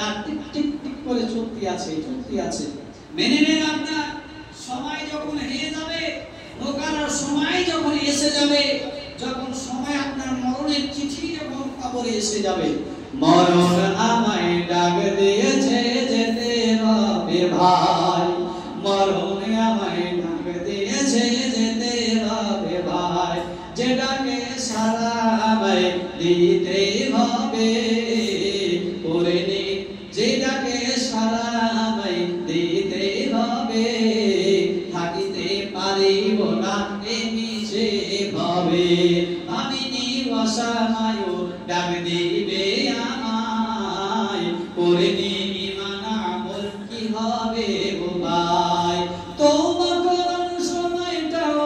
তার tick tick tick করে চলতে আছে মেনে নেন। আপনার সময় যখন হয়ে যাবে, রোকানোর সময় যখন এসে যাবে, যখন সময় আপনার মরণের চিঠি যখন কবরে এসে যাবে, মরণ আমায় ডাক দিয়েছে যেতে হবে ভাই, মরণ আমায় ডাক দিয়েছে যেতে হবে ভাই, যেটাকে সারা আমায় দিতে হবে করে নি, যেটাকে সারা আমায় দিতে হবে, থাকিতে পারিব না এমিছে ভাবে, ভাবিনি অসময় ডাক দিবে আমায়, করে নি ইমান আমল কি হবে গো ভাই, তওবা করার সময়টাও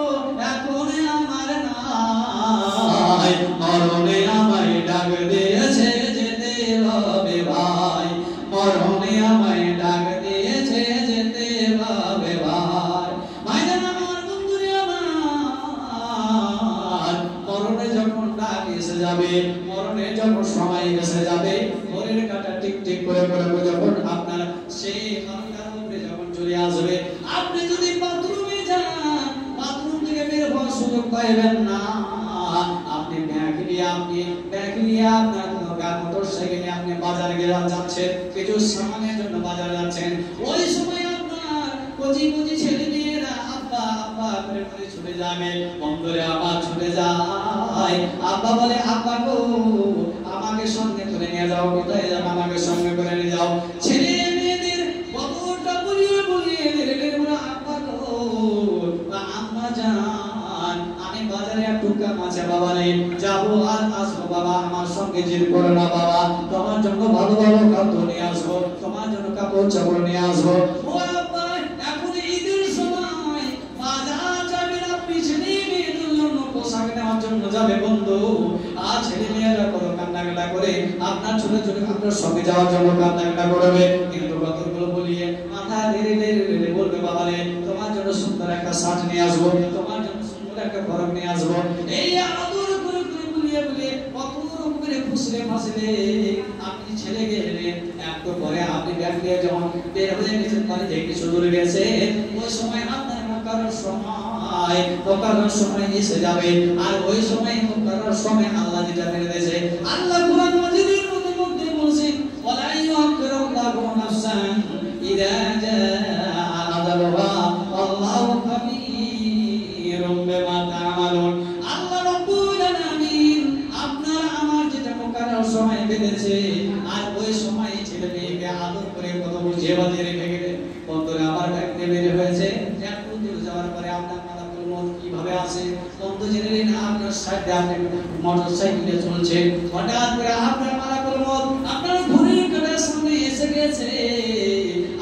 এখন আমার নাই, মরণে আমায় ডাক দিয়েছে যেতে হবে ভাই, মরণে আমায় ডাক দিয়েছে যেতে হবে ভাই। ভাইজান আমার, বন্ধুরে আমার, মরণে যখন ডাক এসে যাবে, মরণে যখন সময় এসে যাবে, ঘরের কাঁটা টিক টিক করে যখন আপনার সেই মাথার উপরে যখন চলে আসবে, আপনি যদি বাথরুমে যান, বাথরুম থেকে বের হওয়ার সুযোগ পাইবেন না, আপনি ব্যাগ নিয়ে আপনার মোটরসাইকেলে আপনি বাজারে যাচ্ছেন, কিছু সামানের জন্য বাজারে যাচ্ছেন, ওই সময় আপনার কচি ছেলে মেয়েরা আব্বা আব্বা করে ছুটে যাবে, বন্ধুরে আবার ছুটে যায়, আব্বা বলে আব্বা গো আমাকে সঙ্গে করে নিয়ে যাও, কোথায় যাবো আমাকে সঙ্গে করে নিয়ে যাও, ছেলে মেয়েদের কতটা বলিয়ে আব্বা গো আম্মা জান আমি বাজারে একটু কাম আছে বাবা রে, যাবো আর আসবো বাবা, আমার সঙ্গে জিদ করো না বাবা, তোমার জন্য ভালো ভালো খাদ্য নিয়ে আসবো, তোমার জন্য কাপড় চাপড় নিয়ে আসবো। ও আব্বা এখন ঈদের সময় বাজার যাবে, আপনি ছেলে মেয়েদের জন্য পোশাক নেওয়ার জন্য যাবে বন্ধু, আর ছেলে মেয়েরা কত কান্নাকাটা করে আপনার ছোট আপনার সঙ্গে যাওয়ার জন্য কান্নাকাটা করবে, কিন্তু কতগুলো বলিয়ে মাথা ধীরে বলবে বাবা রে তোমার জন্য সুন্দর একটা শার্ট নিয়ে আসবো, তোমার জন্য সুন্দর একটা ফরক নিয়ে আসবো, এই আদর করে বুলিয়ে কত রকমের ফুসলে ফাসলে আপনি ছেলে গেলেন, একটু পরে আপনি ব্যাগ নিয়ে যখন বের হয়ে গেছেন, বাড়ি থেকে কিছু দূরে গেছে, ওই সময় আপনার মোকাররর সময় এসে যাবে, আর ওই সময় মোকাররর সময় আল্লাহ যেটা মেনে দিয়েছে, আল্লাহ কোরআন মাজিদের মধ্যে বলছে ওয়ালা ইউআখিরুল্লাহু নাফসান ইযা জাআ আযালুহা আল্লাহু খাবীরুম বিমা তা'মালুন। আল্লাহ রাব্বুল আলামিন আপনার আমার যেটা মোকাররর সময় বেঁধেছে, আর ওই সময় ছেলে মেয়েকে আদর করে কত বুঝিয়ে বাজিয়ে রেখে গেলেন, বন্ধুরা আমার ব্যাগটা বের হয়েছে, একটু দূর যাওয়ার পরে আপনার মালাকুল মউত কিভাবে আসে বন্ধু জেনে নিন, আপনার সাথে আপনি মোটরসাইকেলে চলছে, হঠাৎ করে আপনার মালাকুল মউত আপনার ঘড়ির কাঁটার সামনে এসে গেছে,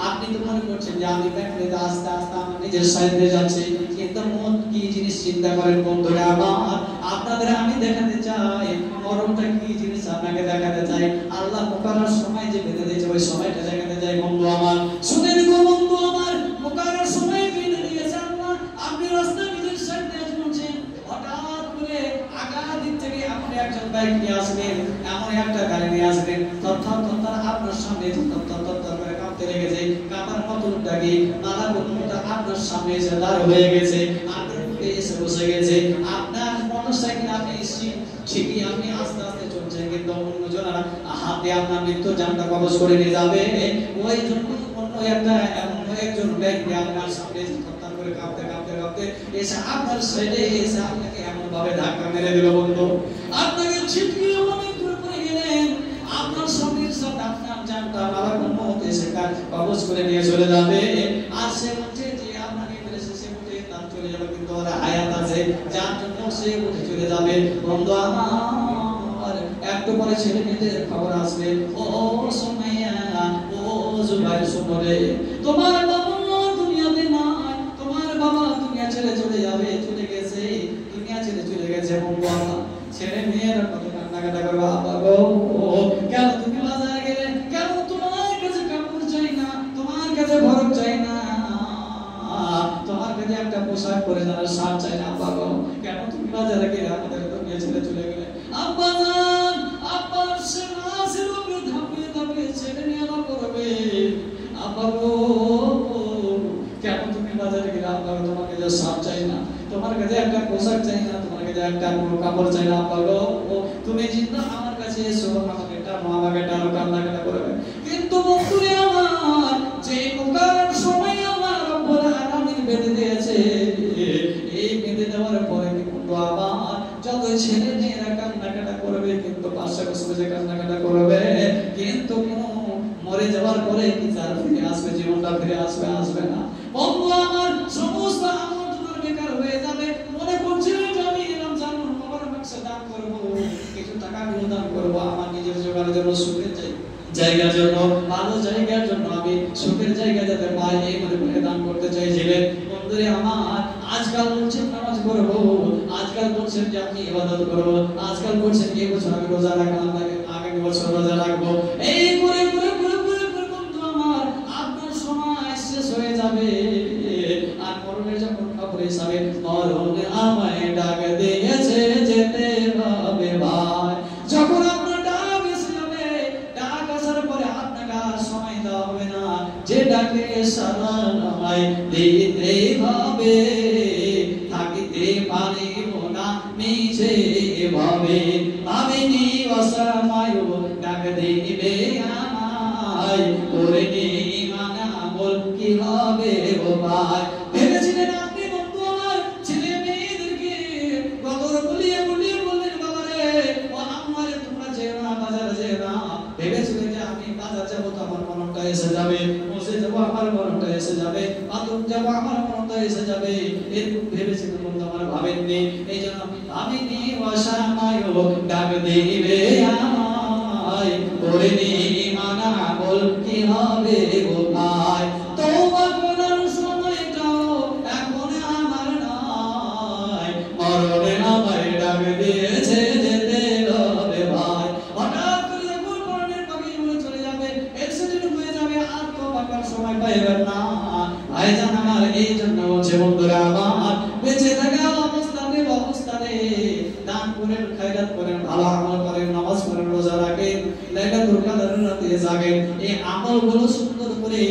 আপনি তো মনে করছেন যে আমি ব্যাগটা আস্তে আস্তে আমার নিজের সাইডে যাচ্ছে, কিন্তু মন কি জিনিস চিন্তা করেন বন্ধুরা আমার, আপনাদের আমি দেখাতে চাই মরণটা কি জিনিস আপনাকে দেখাতে চাই, আল্লাহ মুকাররর সময় যে বেঁধে দিয়েছে ওই সময়টা দেখাতে চাই বন্ধু আমার। শুনেন গো বন্ধু আমার, মুকাররর সময় বেঁধে দিয়েছে আল্লাহ, আপনি রাস্তায় নিজের সাইডে চলছেন, হঠাৎ করে আগা দিক থেকে আপনি একজন বাইক নিয়ে আসবেন, এমন একটা গাড়ি নিয়ে আসবেন, তথ্য আপনার সামনে তথ্য করে কাঁপতে লেগেছে, কাঁপার মতন ডাকি মাথা বন্ধুটা আপনার সামনে এসে দাঁড় হয়ে গেছে, আপনার উপরে এসে বসে গেছে, আপনার মোটরসাইকেল আপনি ঠিকই আপনি আস্তে আস্তে চলছেন, কিন্তু অন্যজনের হাতে আপনার মৃত্যু জানটা কবজ করে নিয়ে যাবে, ওই জন্য অন্য একজন ব্যক্তি আপনার সামনে তথ্য করে কাঁপতে এসে আপনার সাইডে এসে আপনাকে এমন ভাবে ধাক্কা মেরে দিল বন্ধু, আপনাকে ছিটকিয়ে অনেক দূর পড়ে গেলেন, আপনার সঙ্গীর সাথে আপনার জানটা মালাকুল মউত এসে কবজ করে নিয়ে চলে যাবে, আর সে বলছে যে আপনাকে বলেছে সে উঠে তার চলে যাবে, কিন্তু ওর হায়াত আছে যার জন্য সে উঠে চলে যাবে বন্ধু আমার। একটু পরে ছেলে মেয়েদের খবর আসবে, ও সুমাইয়া ও জুবাইর শোনো রে, তোমার বাবা দুনিয়াতে নাই, তোমার বাবা দুনিয়া ছেড়ে চলে যাবে, চলে গেছে, দুনিয়া ছেড়ে চলে গেছে বন্ধু আমার। ছেলে মেয়েরা কত কান্নাকাটা করে, বাবা গো কেন তুমি বাজারে গেলে, কেন তোমার কাছে কাপড় চাই না, তোমার কাছে ফরক চাই না, তোমার কাছে একটা পোশাক পরে যারা শার্ট চাই না, আব্বা গো কেন তুমি বাজারে গেলে আমাদের দুনিয়া ছেড়ে চলে গেলে, আব্বা জান আব্বার সে নাসের উপরে ধাপিয়ে ছেলে নিয়ে আব্বা গো, কেমন তুমি বাজারে গেলে আব্বা তোমার কাছে সাপ চাই না, তোমার কাছে একটা পোশাক চাই না, তোমার কাছে একটা কাপড় চাই না, আব্বা গো তুমি জিন্দা আমার কাছে এসো, আমাকে টানো, আমাকে টানো, কান্নাকাটা করবে। কিন্তু বন্ধুরে আমার, যে প্রকার সময় আমার রব্বুল আলামিন বেঁধে দিয়েছে, এই বেঁধে দেওয়ার পরে কিন্তু আবার যত ছেলে মেয়েরা কান্নাকাটা করবে, কিন্তু পাশে বসে বসে কান্নাকাটা করবে, কিন্তু মরে যাওয়ার পরে কি তার ফিরে আসবে, জীবনটা ফিরে আসবে? আসবে না। বন্ধু আমার, সমস্ত আমল তোমার বেকার হয়ে যাবে। মনে করছিল যে আমি রমজান মুবারক দান করব, কিছু টাকা দান করব আমার নিজের জোগাড়ের জন্য, সুখের জায়গার জন্য, ভালো জায়গার জন্য, আমি সুখের জায়গা যাতে পাই, এই মনে করে দান করতে চাইছিলেন। বন্ধুরে আমার, আজকাল বলছেন নামাজ পড়বো, আজকাল বলছেন যে আপনি ইবাদত করবো, আজকাল বলছেন এই বছর আমি রোজা রাখলাম, আগামী বছর রোজা রাখবো, এই করে করে করে করে করে বন্ধু আমার, আপনার সময় শেষ হয়ে যাবে। আর মরণের যখন খবর হিসাবে, মরণ আমায় ডাক দিয়েছে, যেতে হবে ভাই। যখন আপনার ডাক এসে যাবে, ডাক আসার পরে আপনাকে আর সময় দেওয়া হবে না, যে ডাকে সারা নামায় দিতে হবে, থাকিতে পারিব না মিছে ভাবে, ভাবিনি অসময় ডাক দিবে আমায়, করে নি মানা বল কি হবে ও ভাই। ভেবেছিলেন আপনি বন্ধু আমার ছেলে মেয়েদেরকে কদর বলিয়ে বলিয়ে বললেন, বাবারে ও আমারে তোমরা যেও না, বাজার যেও না। ভেবেছিলেন যে আমি বাজার যাবো তো আমার মনটা এসে যাবে, বসে যাবো আমার মনটা এসে যাবে, বাথরুম যাবো আমার মনটা এসে যাবে, এরকম ভেবেছিলেন বন্ধু আমার, ভাবেননি। এই জন্য আমি ভাবিনি অসময় ডাক দিবে আমায়, করে নি মানা বল কি হবে ও ভাই। তওবা করার সময়টাও এখন আমার নাই, মরণে আমায় ডাক দিয়েছে, যেতে হবে ভাই। হঠাৎ করে যখন মরণের পাখি উড়ে চলে যাবে, অ্যাক্সিডেন্ট হয়ে যাবে, আর তো বাঁকার সময় পাইবেন না ভাইজান আমার। এই জন্য বলছে বন্ধুরা আমার, বেঁচে থাকা অবস্থানে দান করেন, খায়রাত করেন, ভালো আমল করেন, নামাজ পড়েন, রোজা রাখেন, লাইলাতুল কদরের রাতে জাগেন। এই আমলগুলো সুন্দর করে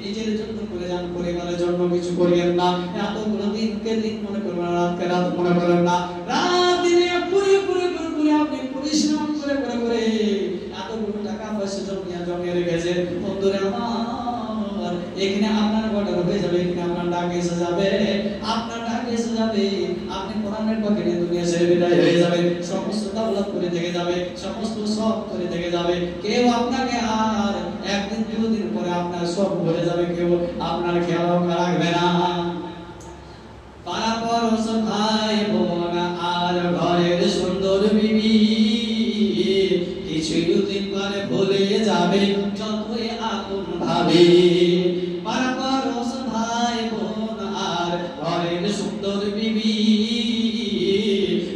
নিজের জন্য করে যান, পরিবারের জন্য কিছু করিয়েন না। এতগুলো দিনকে দিন মনে করবেন, রাতকে রাত মনে করেন না। রাত দিনে পুরে পুরে পুরে পুরে আপনি পরিশ্রম করে করে করে এতগুলো টাকা পয়সা জমিয়ে রেখেছেন বন্ধুরা আমার, এখানে আপনার অর্ডার হয়ে যাবে, এখানে আপনার ডাক এসে যাবে, আপনার ডাক এসে যাবে, আপনি কোরআনের পকেটে দুনিয়া ছেড়ে বিদায় হয়ে যাবে, সমস্ত দাওলাত করে থেকে যাবে, সমস্ত সব করে থেকে যাবে। কেউ আপনাকে আর একদিন দুদিন পরে আপনার সব ভুলে যাবে, কেউ আপনার খেয়াল রাখবে না। পাড়াপড়শ ভাই বোন আর ঘরের সুন্দর বিবি, কিছুদিন পরে ভুলে যাবে, যতই আপন ভাবে। পাড়াপড়শ ভাই বোন আর ঘরের সুন্দর বিবি,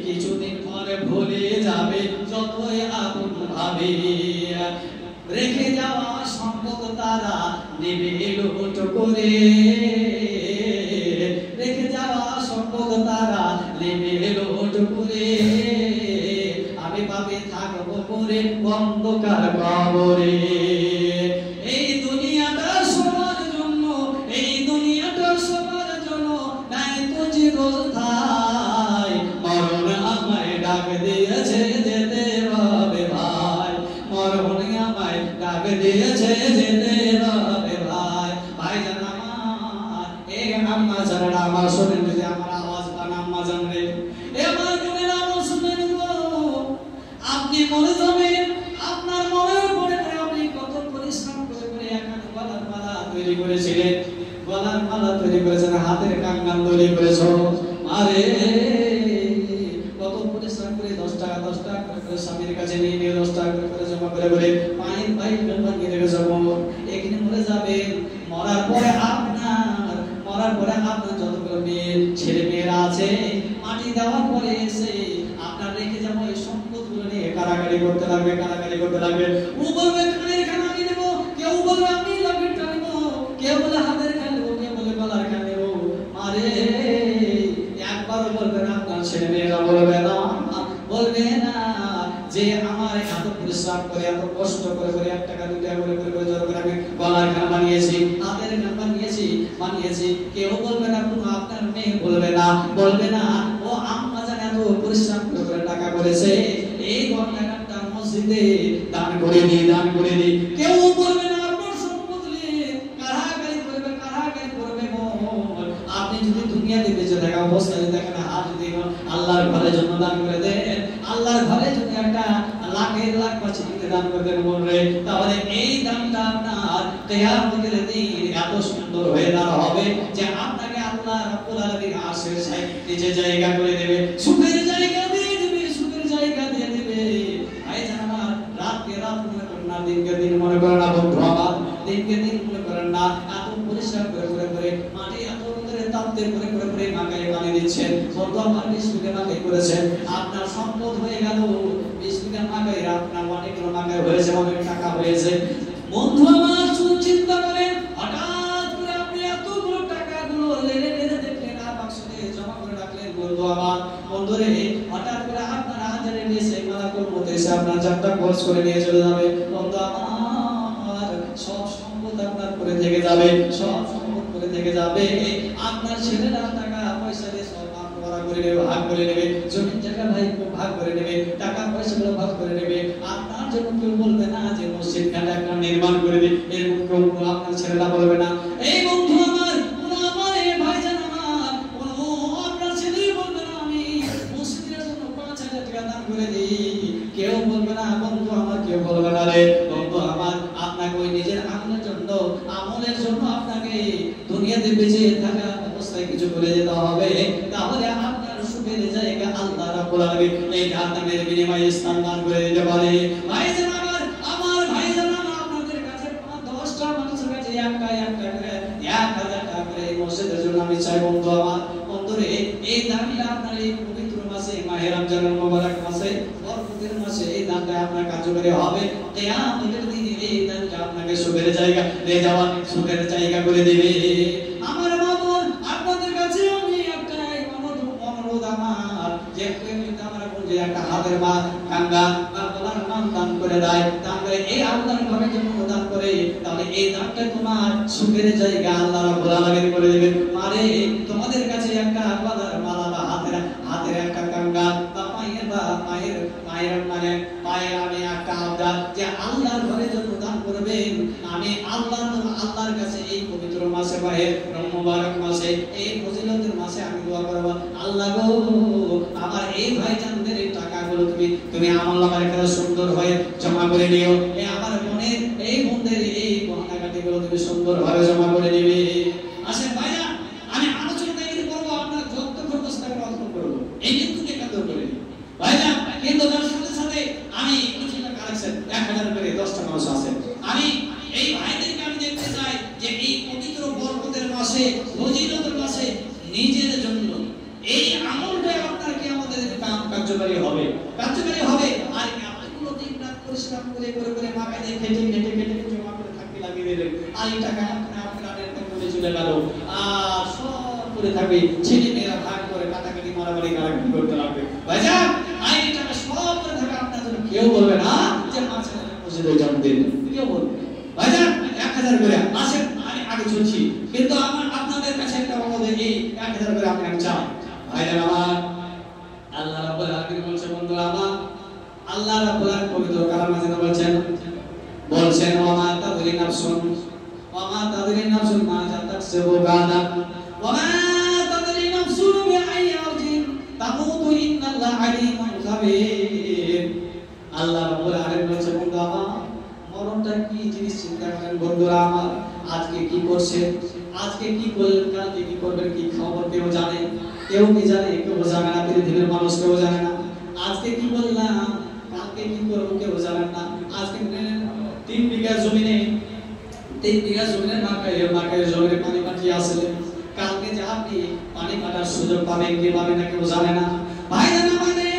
কিছুদিন পরে ভুলে যাবে, যতই আপন ভাবে। রেখে যাওয়া সম্পদ তারা নেবে লুট করে, রেখে যাওয়া সম্পদ তারা নেবে লুট করে, আমি পাবে থাকবো পরে অন্ধকার কবরে। এই দুনিয়াটা সবার জন্য, এই দুনিয়াটা সবার জন্য, নাই তো চিরস্থায়ী, মরণ আমায় ডাক দিয়েছে, যেতে হবে ভাই, মরণ আমায় ডাক দিয়েছে, যেতে হবে ভাই। ভাইজান আমার, এই আম্মা জানেন, আমার শোনেন, যদি আমার আওয়াজ পান আম্মা জানলে, আমার বোনের আওয়াজ শুনেন গো, আপনি মরে যাবেন, আপনার মনের পরে আপনি কত পরিশ্রম করে করে এখন গলার মালা তৈরি করেছিলেন, গলার মালা তৈরি করেছেন, হাতের কাঙ্গান তৈরি করেছো, আরে কত পরিশ্রম করে 10 টাকা করে স্বামীর কাছে নিয়ে 10 টাকা করে জমা করে করে পায়ের পায়ের বানিয়ে রেখেছো। এখানে মরে যাবেন, মরার পরে আপনার যতগুলো মেয়ে ছেলে মেয়েরা আছে, মাটি দেওয়ার পরে এসে আপনার রেখে যাবো এই সম্পদগুলো নিয়ে কারাগারি করতে লাগবে। ও বলবে কানের খান আমি নেবো, কেউ বলবে আমি লকেটটা নেবো, কেউ বলে হাতের খান নেবো, কেউ বলে গলার খান নেবো। আরে একবারও বলবে না, আপনার ছেলে মেয়েরা বলবে না যে আমার এত পরিশ্রম করে, এত কষ্ট করে করে 1 টাকা 2 টাকা করে জোর করে আমি গলা বলবে না ও আম্মা জান এত পরিশ্রম করে টাকা করেছে, এই ঘন্টাটা মসজিদে দান করে দিই। কেউ বলবে না আপনার সম্পদ নিয়ে কারাগারি করবে। আপনি যদি দুনিয়াতে বেঁচে থাকা অবস্থায় দেখেন হাত দিয়ে আল্লাহর ঘরের জন্য দান করে দেন, আল্লাহর ঘরে যদি একটা লাখ বাঁচিয়ে দান করে দেন বলবে, তাহলে এই দানটা আপনার কিয়ামতের দিন এত সুন্দর হয়ে দাঁড়াবে যে আপনাকে আল্লাহ রাব্বুল আলামিন আরশের নিচে জায়গা করে দেবে, সুখের জায়গা দিয়ে দেবে। ভাই জানা রাতকে রাত মনে করেন না, দিনকে দিন মনে করেন না বন্ধু আমার, দিনকে দিন মনে করেন না। এত পরিশ্রম করে মাটি এত রোদের তাপতে করে মাকায় পানি দিচ্ছেন বন্ধু আমার, 20 বিঘা মাকাই করেছেন, আপনার সম্পদ হয়ে গেল 20 বিঘা মাকাই, আপনার অনেকগুলো মাকাই হয়েছে, অনেক টাকা হয়েছে। বন্ধু আমার চিন্তা করেন, হঠাৎ করে আপনি এতগুলো টাকাগুলো লেনে দেখলেন আর বাক্সতে জমা করে রাখলেন বন্ধু আমার। বন্ধুরে হঠাৎ করে আপনার হাজারে নিয়েছে মালাকুল মউত এসে আপনার জানটা খরচ করে নিয়ে চলে যাবে বন্ধু আমার। সব সম্পদ আপনার করে থেকে যাবে, আপনার ছেলেরা টাকা পয়সা দিয়ে সব ভাগ করে নেবে, জমির জায়গা ভাগ করে নেবে, টাকা পয়সাগুলো ভাগ করে নেবে। আপনার জন্য কেউ বলবে না যে মসজিদ খানা একটা নির্মাণ করে দিই, এরকম কেউ আপনার ছেলেরা বলবে না। এই বন্ধু আমার এই ভাইজান আমার, আপনার ছেলেই বলবে না আমি মসজিদের জন্য 5000 টাকা দান করে দিই, কেউ বলবে না বন্ধু আমার, কেউ বলবে না রে বন্ধু আমার। আপনাকে ওই নিজের আমলের জন্য আপনাকে দুনিয়াতে বেঁচে থাকা অবস্থায় কিছু করে যেতে হবে, তাহলে আপনার সুখের জায়গা আল্লাহ রাব্বুল আলামিন এই জান্নাতের বিনিময়ে স্থান দান করে দিতে পারে। ভাইজান আমার ভাইজান আপনাদের কাছে 10টা মানুষের কাছে 1 টাকা করে 1000 টাকা করে এই মসজিদের জন্য আমি চাই বন্ধু আমার। বন্ধুরে এই দানটা আপনার এই পবিত্র মাসে মাহে রমজানের মোবারক মাসে বরকতের মাসে এই দানটা আপনার কার্যকরী হবে। কিয়ামতের দিনে এই দানটা আপনাকে সুখের জায়গা নিয়ে যাওয়া, সুখের জায়গা করে দিবে। আমার মামুন আপনাদের কাছে আমি একটাই অনুরোধ আমার, যে আমরা বলি একটা হাতের মা কাঙ্গা বা গলার মান দান করে দেয়, তাহলে এই আল্লাহর ঘরের জন্য দান করে, তাহলে এই দানটা তোমার সুখের জায়গা আল্লাহ রাব্বুল আলামিন করে দিবেন। মারে তোমাদের কাছে একটা গলার মালা বা হাতের একটা কাঙ্গা বা মায়ের আমি একটা আবদার যে আল্লাহর ঘরের জন্য দান করবেন। আমি আল্লাহর কাছে এই পবিত্র মাসে মাহে মুবারক মাসে এই ফজিলতের মাসে আমি দোয়া করব, আল্লাহ গো আমার এই ভাইজানদের এই টাকাগুলো তুমি আমলনামার কাছে সুন্দর হয়ে জমা করে নিও। এই আমার বোনদের এই গহনাগাটিগুলো তুমি সুন্দরভাবে জমা করে নিবে। আসেন ভাইজান, আমি আলোচনাটা কি করব, আপনার যত খরচ থাকে অর্থ করব, এই কিন্তু কেন্দ্র করে ভাইজান। কিন্তু তার সাথে আমি কিছু টাকা কালেকশন 1000 করে 10টা মানুষ আছে, আমি এই ভাইদেরকে আমি দেখতে চাই যে এই পবিত্র বরকতের মাসে ফজিলতের মাসে নিজের জন্য এই আমলটা আপনার কি আমাদের কার্যকরী হবে। আর এতগুলো দিন রাত পরিশ্রম করে মাকে খেটে জমা করে থাকতে লাগিয়ে দিলেন, আর এই টাকা আপনার করে চলে গেল, আর সব করে থাকবে, ছেলে মেয়েরা ভাগ করে কাটাকাটি মারামারি করতে লাগবে। ভাইজান এই টাকা সব করে থাকা আপনার জন্য কেউ বলবে না যে মাছের মসজিদে জন্ম দিন, কেউ বলবে ভাইজান 1000 করে আসেন, আমি আগে চলছি। কিন্তু আপনাদের কাছে একটা অনুরোধ, এই 1000 করে আপনি চান ভাইজান আমার। আল্লাহ রাব্বুল আলামিন বলছেন বন্ধু আমার, আল্লাহ রাব্বুল আলামিন পবিত্র কালামে বলছেন ওয়া মা তাদরি নাফসুন মা তাকসিবু গাদান ওয়া মা তাদরি নাফসুন বিআইয়ি আরদিন তামুতু ইন্নাল্লাহা আলিমুন খাবীর। আল্লাহ রাব্বুল আলামিন বলছেন বন্ধু আমার, মরণটা কি জিনিস চিন্তা করেন বন্ধুরা আমার। আজকে কি করছেন, আজকে কি করলেন, কালকে কি করবেন, কি খবর কেউ জানে? কেউ কি জানে? কেউ জানে না, পৃথিবীর মানুষ কেউ জানে না। আজকে কি বললাম, কালকে কি করবো কেউ জানেন না। আজকে 3 বিঘা জমিনে মাকাইয়ের জমিনে পানি পাঠিয়ে আসলেন, কালকে যে আপনি পানি কাটার সুযোগ পাবেন কি পাবেন না কেউ জানে না। ভাইজান আমাদের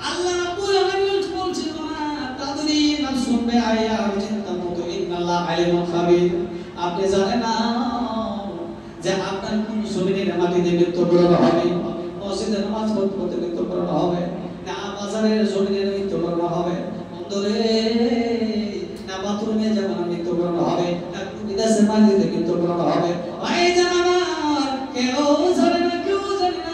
আল্লাহ রাব্বুল আলামিন বলছেন না তাদরি নাফসুন বিআইয়ি আরদিন তামুতু ইন্নাল্লাহা আলিমুন খাবীর। আপনি জানেন না যে আপনার কোন জমিনের মাটিতে মৃত্যুবরণ হবে, মসজিদে নামাজ পড়তে মৃত্যুবরণ হবে, না বাজারের জমিনে মৃত্যুবরণ হবে, অন্তরে না বাথরুমে যেমন মৃত্যুবরণ হবে, না বিদেশে মাটিতে মৃত্যুবরণ হবে। ভাইজান আমার কেউ জানে না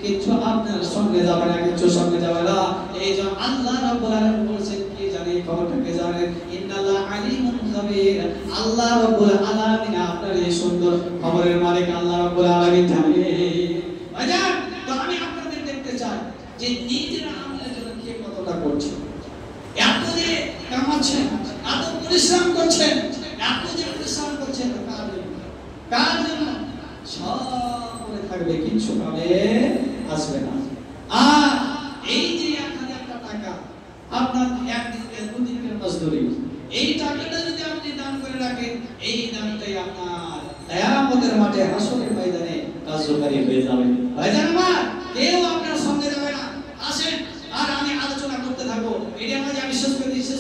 কিছু আপনার সঙ্গে যাবে না, কিছু সঙ্গে যাবে না। এই যে আল্লাহ রাব্বুল আলামিন বলেছেন কি জানি খবরটাকে জানেন, ইন্নাল্লাহ আলিমুন খাবীর। আল্লাহ রাব্বুল আলামিন আপনার এই সুন্দর খবরের মালিক আল্লাহ রাব্বুল আলামিন জানেন। বাজার তো আমি আপনাদের দেখতে চাই যে নিজেরা আমলের জন্য কে কতটা করছে, এত যে কামাচ্ছেন, এত পরিশ্রম করছেন, এত যে পরিশ্রম করছেন কার জন্য? সব করে থাকবে, কিছু কামে আসবে না। আর এই যে 1000 টাকা আপনার একদিনের দুদিনের মজদুরি, এই টাকাটা যদি আপনি দান করে রাখেন, এই দানটাই আপনার কিয়ামতের মাঠে হাসরের ময়দানে কার্যকারী হয়ে যাবে। ভাইজান আমার, কেউ আপনার সঙ্গে যাবে না। আসেন আর আমি আলোচনা করতে থাকবো। এটা আমরা যা বিশ্বাস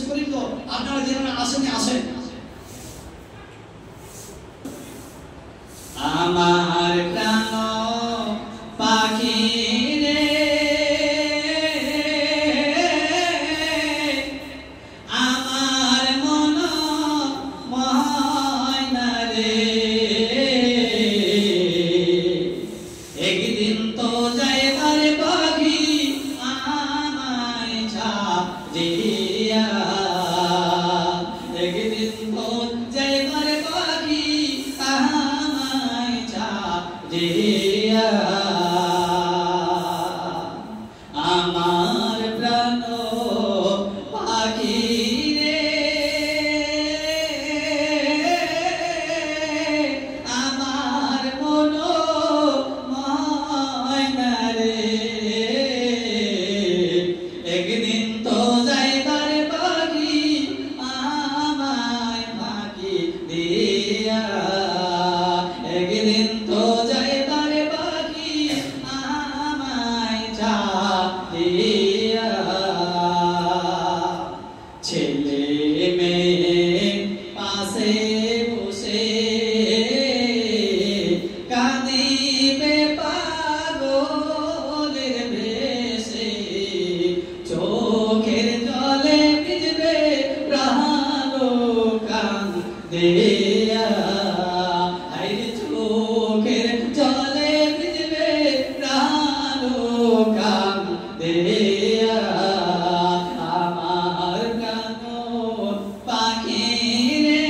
করি তো আপনারা যারা আসেন আসেন। আমার প্রাণ পাখি রে, আমার মন ময়না রে, একদিন তো যাইবার পাখি আমায় ছাড়িয়া, একদিন তো যাইবার পাখি আমায় ছাড়িয়া, আমার প্রাণ পাখি রে, আমার মন ময়না রে, একদিন তো যাইবার পাখি আমায় ফাঁকি দিয়া, একদিন তো যাইবার পাখি আমায় ছাড়িয়া, ছেলে মেয়ে পাশে বসে কাঁদিবে পাগলের বেশে, চোখের জলে ভিজবে প্রাণ কান্দিয়া, আইরে চোখের জলে ভিজবে প্রাণ কান্দিয়া, আমার প্রাণ পাখি রে,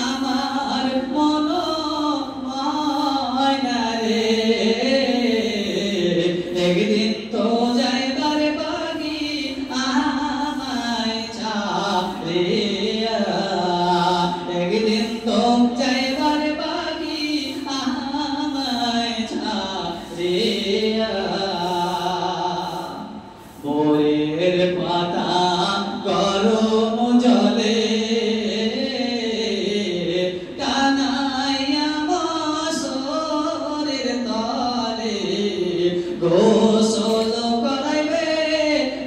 আমার মন ময়না রে, একদিন তো যাইবার পাখি আমায় ছাড়িয়া, একদিন তো যাইবার পাখি আমায় ছাড়িয়া, ভোরের পাতা গরম জলে টানাইয়া মশারির তলে, গোসল করাইবে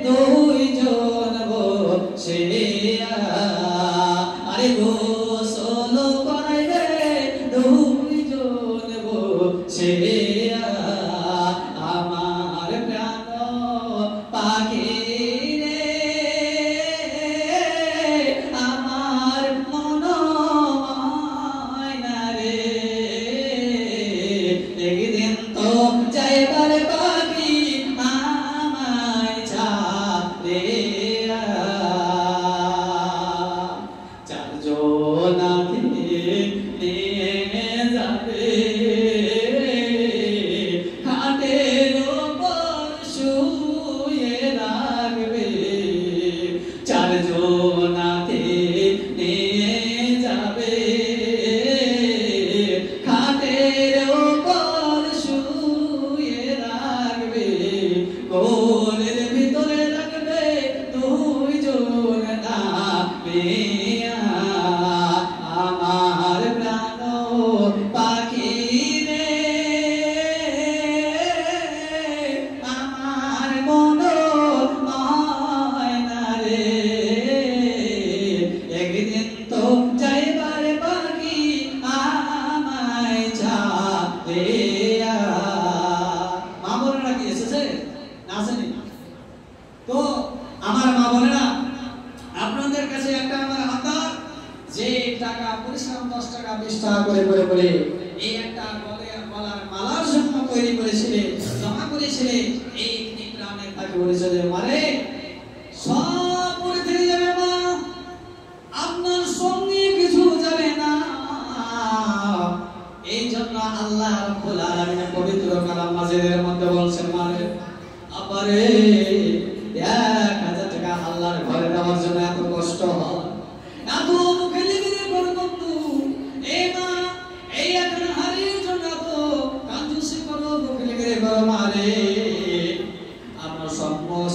দুইজন বসিয়া, আরে গোসল করাইবে দুইজন বসিয়া, আমার প্রাণ পাখি রে, আমার মন ময়না রে, একদিন তো যাইবার পাখি আমায় ছাড়িয়া, চারজনাতে নিয়ে যাবে খাটের উপর শুয়ে রাখবে, চারজনাতে নিয়ে যাবে খাটের উপর শুয়ে রাখবে, কোলের ভিতরে রাখবে দুইজন নামিয়া, আমার প্রাণ পাখি রে, আমার মন ময়না রে, একদিন তো যাইবার পাখি আমায় ছাড়িয়া। মা বোনেরা কি এসেছে না আসেনি? ছেলে এই ইমরানে তাকে বলেছে যে মারে সব পড়ে থেকে যাবে মা, আপনার সঙ্গে কিছু যাবে না। এই জন্য আল্লাহ রাব্বুল আলামিন পবিত্র কালাম মাজিদের মধ্যে বলছেন মারে আপারে 1000 টাকা আল্লাহর ঘরে দেওয়ার জন্য এত কষ্ট হয়, এত মুখে লেগে করে বন্ধু এই মা এই একটা হারির জন্য তো কাঞ্জুসি করো, মুখে লেগে করো মারে, আপনার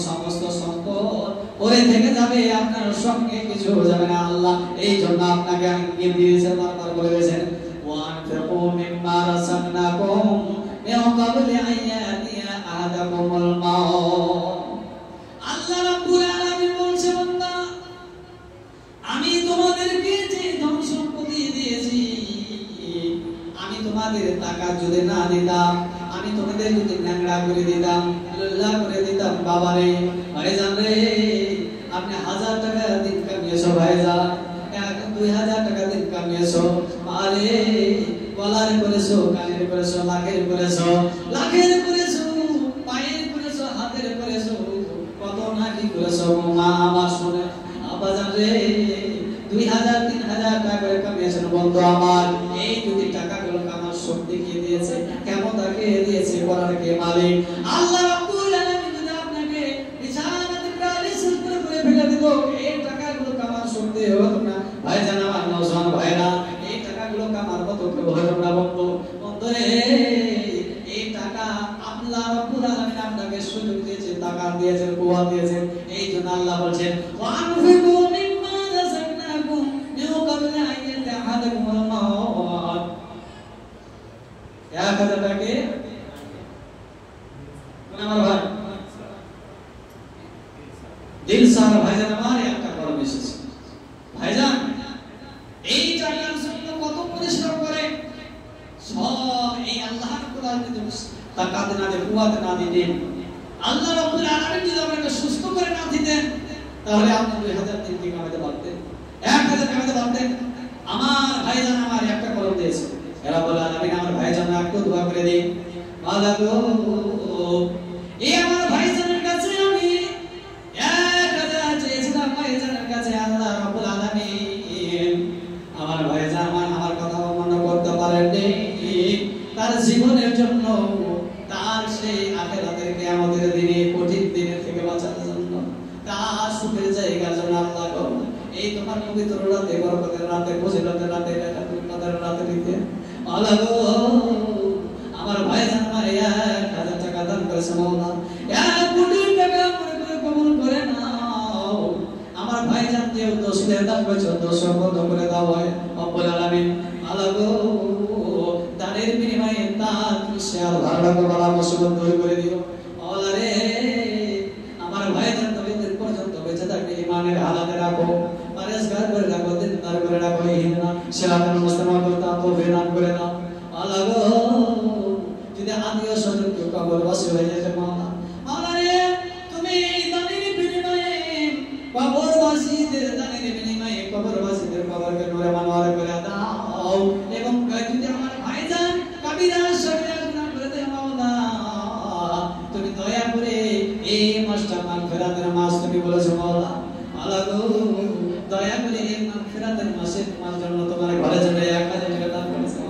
সমস্ত সম্পদ ওরে থেকে যাবে, আপনার সঙ্গে কিছু যাবে না। আল্লাহ এই জন্য আপনাকে ইঙ্গিত দিয়েছেন, বারবার বলে দিয়েছেন ওয়ানফিকু মিম্মা রাযাকনাকুম মিন ক্বাবলি আন ইয়াতিয়া আহাদাকুমুল মাউত। আল্লাহ রাব্বুল আলামিন বলছে বান্দা আমি তোমাদেরকে যে ধন সম্পত্তি দিয়েছি, আমি তোমাদের টাকা যদি না দিতাম, আমি তোমাদের যদি ন্যাংরা করে দিতাম, লুল্লা করে দিতাম, বাবারে ভাইজান রে আপনি 1000 টাকা দিন কামিয়েছো ভাইজান, 2000 টাকা দিন কামিয়েছো, আরে গলার করেছো, কানের করেছো, লাখের করেছো, পায়ের করেছো, হাতের করেছো, কত না কি করেছো মা আমার শুনে আবাজান রে 2000 3000 টাকা করে কামিয়েছেন বন্ধু আমার, এই যদি টাকাগুলো আমার শক্তি কে দিয়েছে, ক্ষমতাকে দিয়েছে, করার কে মালিক আল্লাহ রাব্বুল আলামিন। যদি আপনাকে বিছানাতে প্যারালাইসিস করে ফেলে দিত, এই টাকাগুলো আমার শক্তি হতো না ভাইজান আমার নওজওয়ান ভাইরা, এই টাকাগুলো আমার কত কেউ হতো না বন্ধু। বন্ধু রে এই টাকা আল্লাহ রাব্বুল আলামিন আপনাকে সুযোগ দিয়েছে, টাকা দিয়েছেন, কুয়া দিয়েছেন, এই জন্য আল্লাহ বলেন ওয়ানফিকু মিম্মা রাযাকনাকুম মিন ক্বাবলি আন ইয়াতিয়া আহাদাকুমুল মাউত। 1000 টাকা কোন আমার ভাই দিল সারা ভাইজান আমার একটা কর্ম এসেছে ভাইজান, এই টাকার জন্য কত পরিশ্রম করে, সব এই আল্লাহর কোরআনে তাকাতে না দিয়ে কুয়াতে না দিতেন, আল্লাহ রাব্বুল আলামিন যদি আপনাকে সুস্থ করে না দিতেন, তাহলে আপনি 2000 দিন কি কামাতে পারতেন, 1000 কামাতে পারতেন। আমার ভাইজান আমার একটা কলম দিয়েছে, রাব্বুল আলামিন আমার ভাইজান একটু দোয়া করে দিন, আল্লাহ গো এই আমার ভাইজানের কাছে আমি 1000 চেয়েছিলাম, ভাইজানের কাছে আল্লাহ রাব্বুল আলামিন আমার ভাইজান আমার কথা মনে করতে পারেননি, তার জীবনের জন্য, তার সেই আখিরাতের কিয়ামতের দিনে কঠিন দিনের থেকে বাঁচার জন্য, তার সুখের জায়গার জন্য আল্লাহ গো এই তোমার পবিত্র রাতে, বরকতের রাতে, ফজিলতের রাতে, রাতের রাতে দিতে আল্লাহ গো আমার ভাইজান আমার 1000 টাকা দান করেছে মাওলা, 1 কোটি টাকা মনে করে কবুল করে নাও। আমার ভাইজান যে 10 দান করেছে 10 বন্ধ করে দাও হয় রব্বুল আলামিন। আল্লাহ গো দানের বিনিময়ে তার শেয়ার ভাড়া করা মুসিবত দূর করে দিও আল্লাহ রে। আমার ভাইজান তবে দিন পর্যন্ত বেঁচে থাকবে ঈমানের হালাতে রাখো, পরেশগার করে রাখো, দিনদার করে রাখো, ইহনা সিরাতাল মুস্তাকিম করতে তৌফিক দান করে দাও আল্লাহ গো। যদি আত্মীয় স্বজন কেউ কবরবাসী হয়ে যেতে মাওলা, আল্লাহ রে তুমি দানের বিনিময়ে কবরবাসীদের দানের বিনিময়ে কবরবাসীদের কবরকে নূরে মানওয়ার করে দাও, এবং যদি আমার ভাইজান কবিরা সগীরা গুনাহ করে দেয় মাওলা, তুমি দয়া করে এই মাসটা মাগফিরাতের মাস তুমি বলেছো মাওলা, আল্লাহ গো দয়া করে এই মাগফিরাতের মাসে তোমার জন্য তোমার ঘরে জন্য 1000 টাকা দান করেছো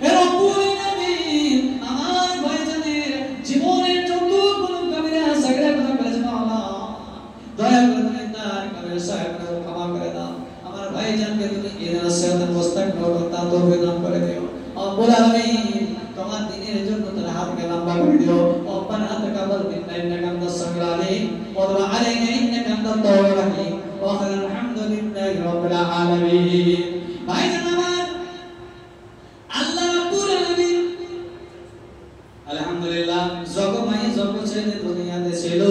হে রব্বুল আলামিন। আমার ভাইজানের জীবনের যতগুলো কবিরা সগীরা গুনাহ করেছে মাওলা, দয়া করে তুমি তার কবিরা সগীরা ক্ষমা করে দাও। আমার ভাইজানকে তুমি ইহদিনা সিরাতাল মুস্তাকিম করতে তৌফিক দান করে দিও রব্বুল আলামিন। তোমার দ্বীনের জন্য তার হাতকে লম্বা করে দিও। রব্বানা তাকাব্বাল মিন্না ইন্নাকা আনতাস সামিউল আলিম ওয়া তুব আলাইনা ইন্নাকা আনতাত তাওয়াবুর রহিম ওয়া আখিরুল হামদুলিল্লাহি রাব্বিল আলামিন। ভাইজান আমার আল্লাহ রাব্বুল আলামিন আলহামদুলিল্লাহ জগমাই জগ ছেড়ে দুনিয়াতে ছিল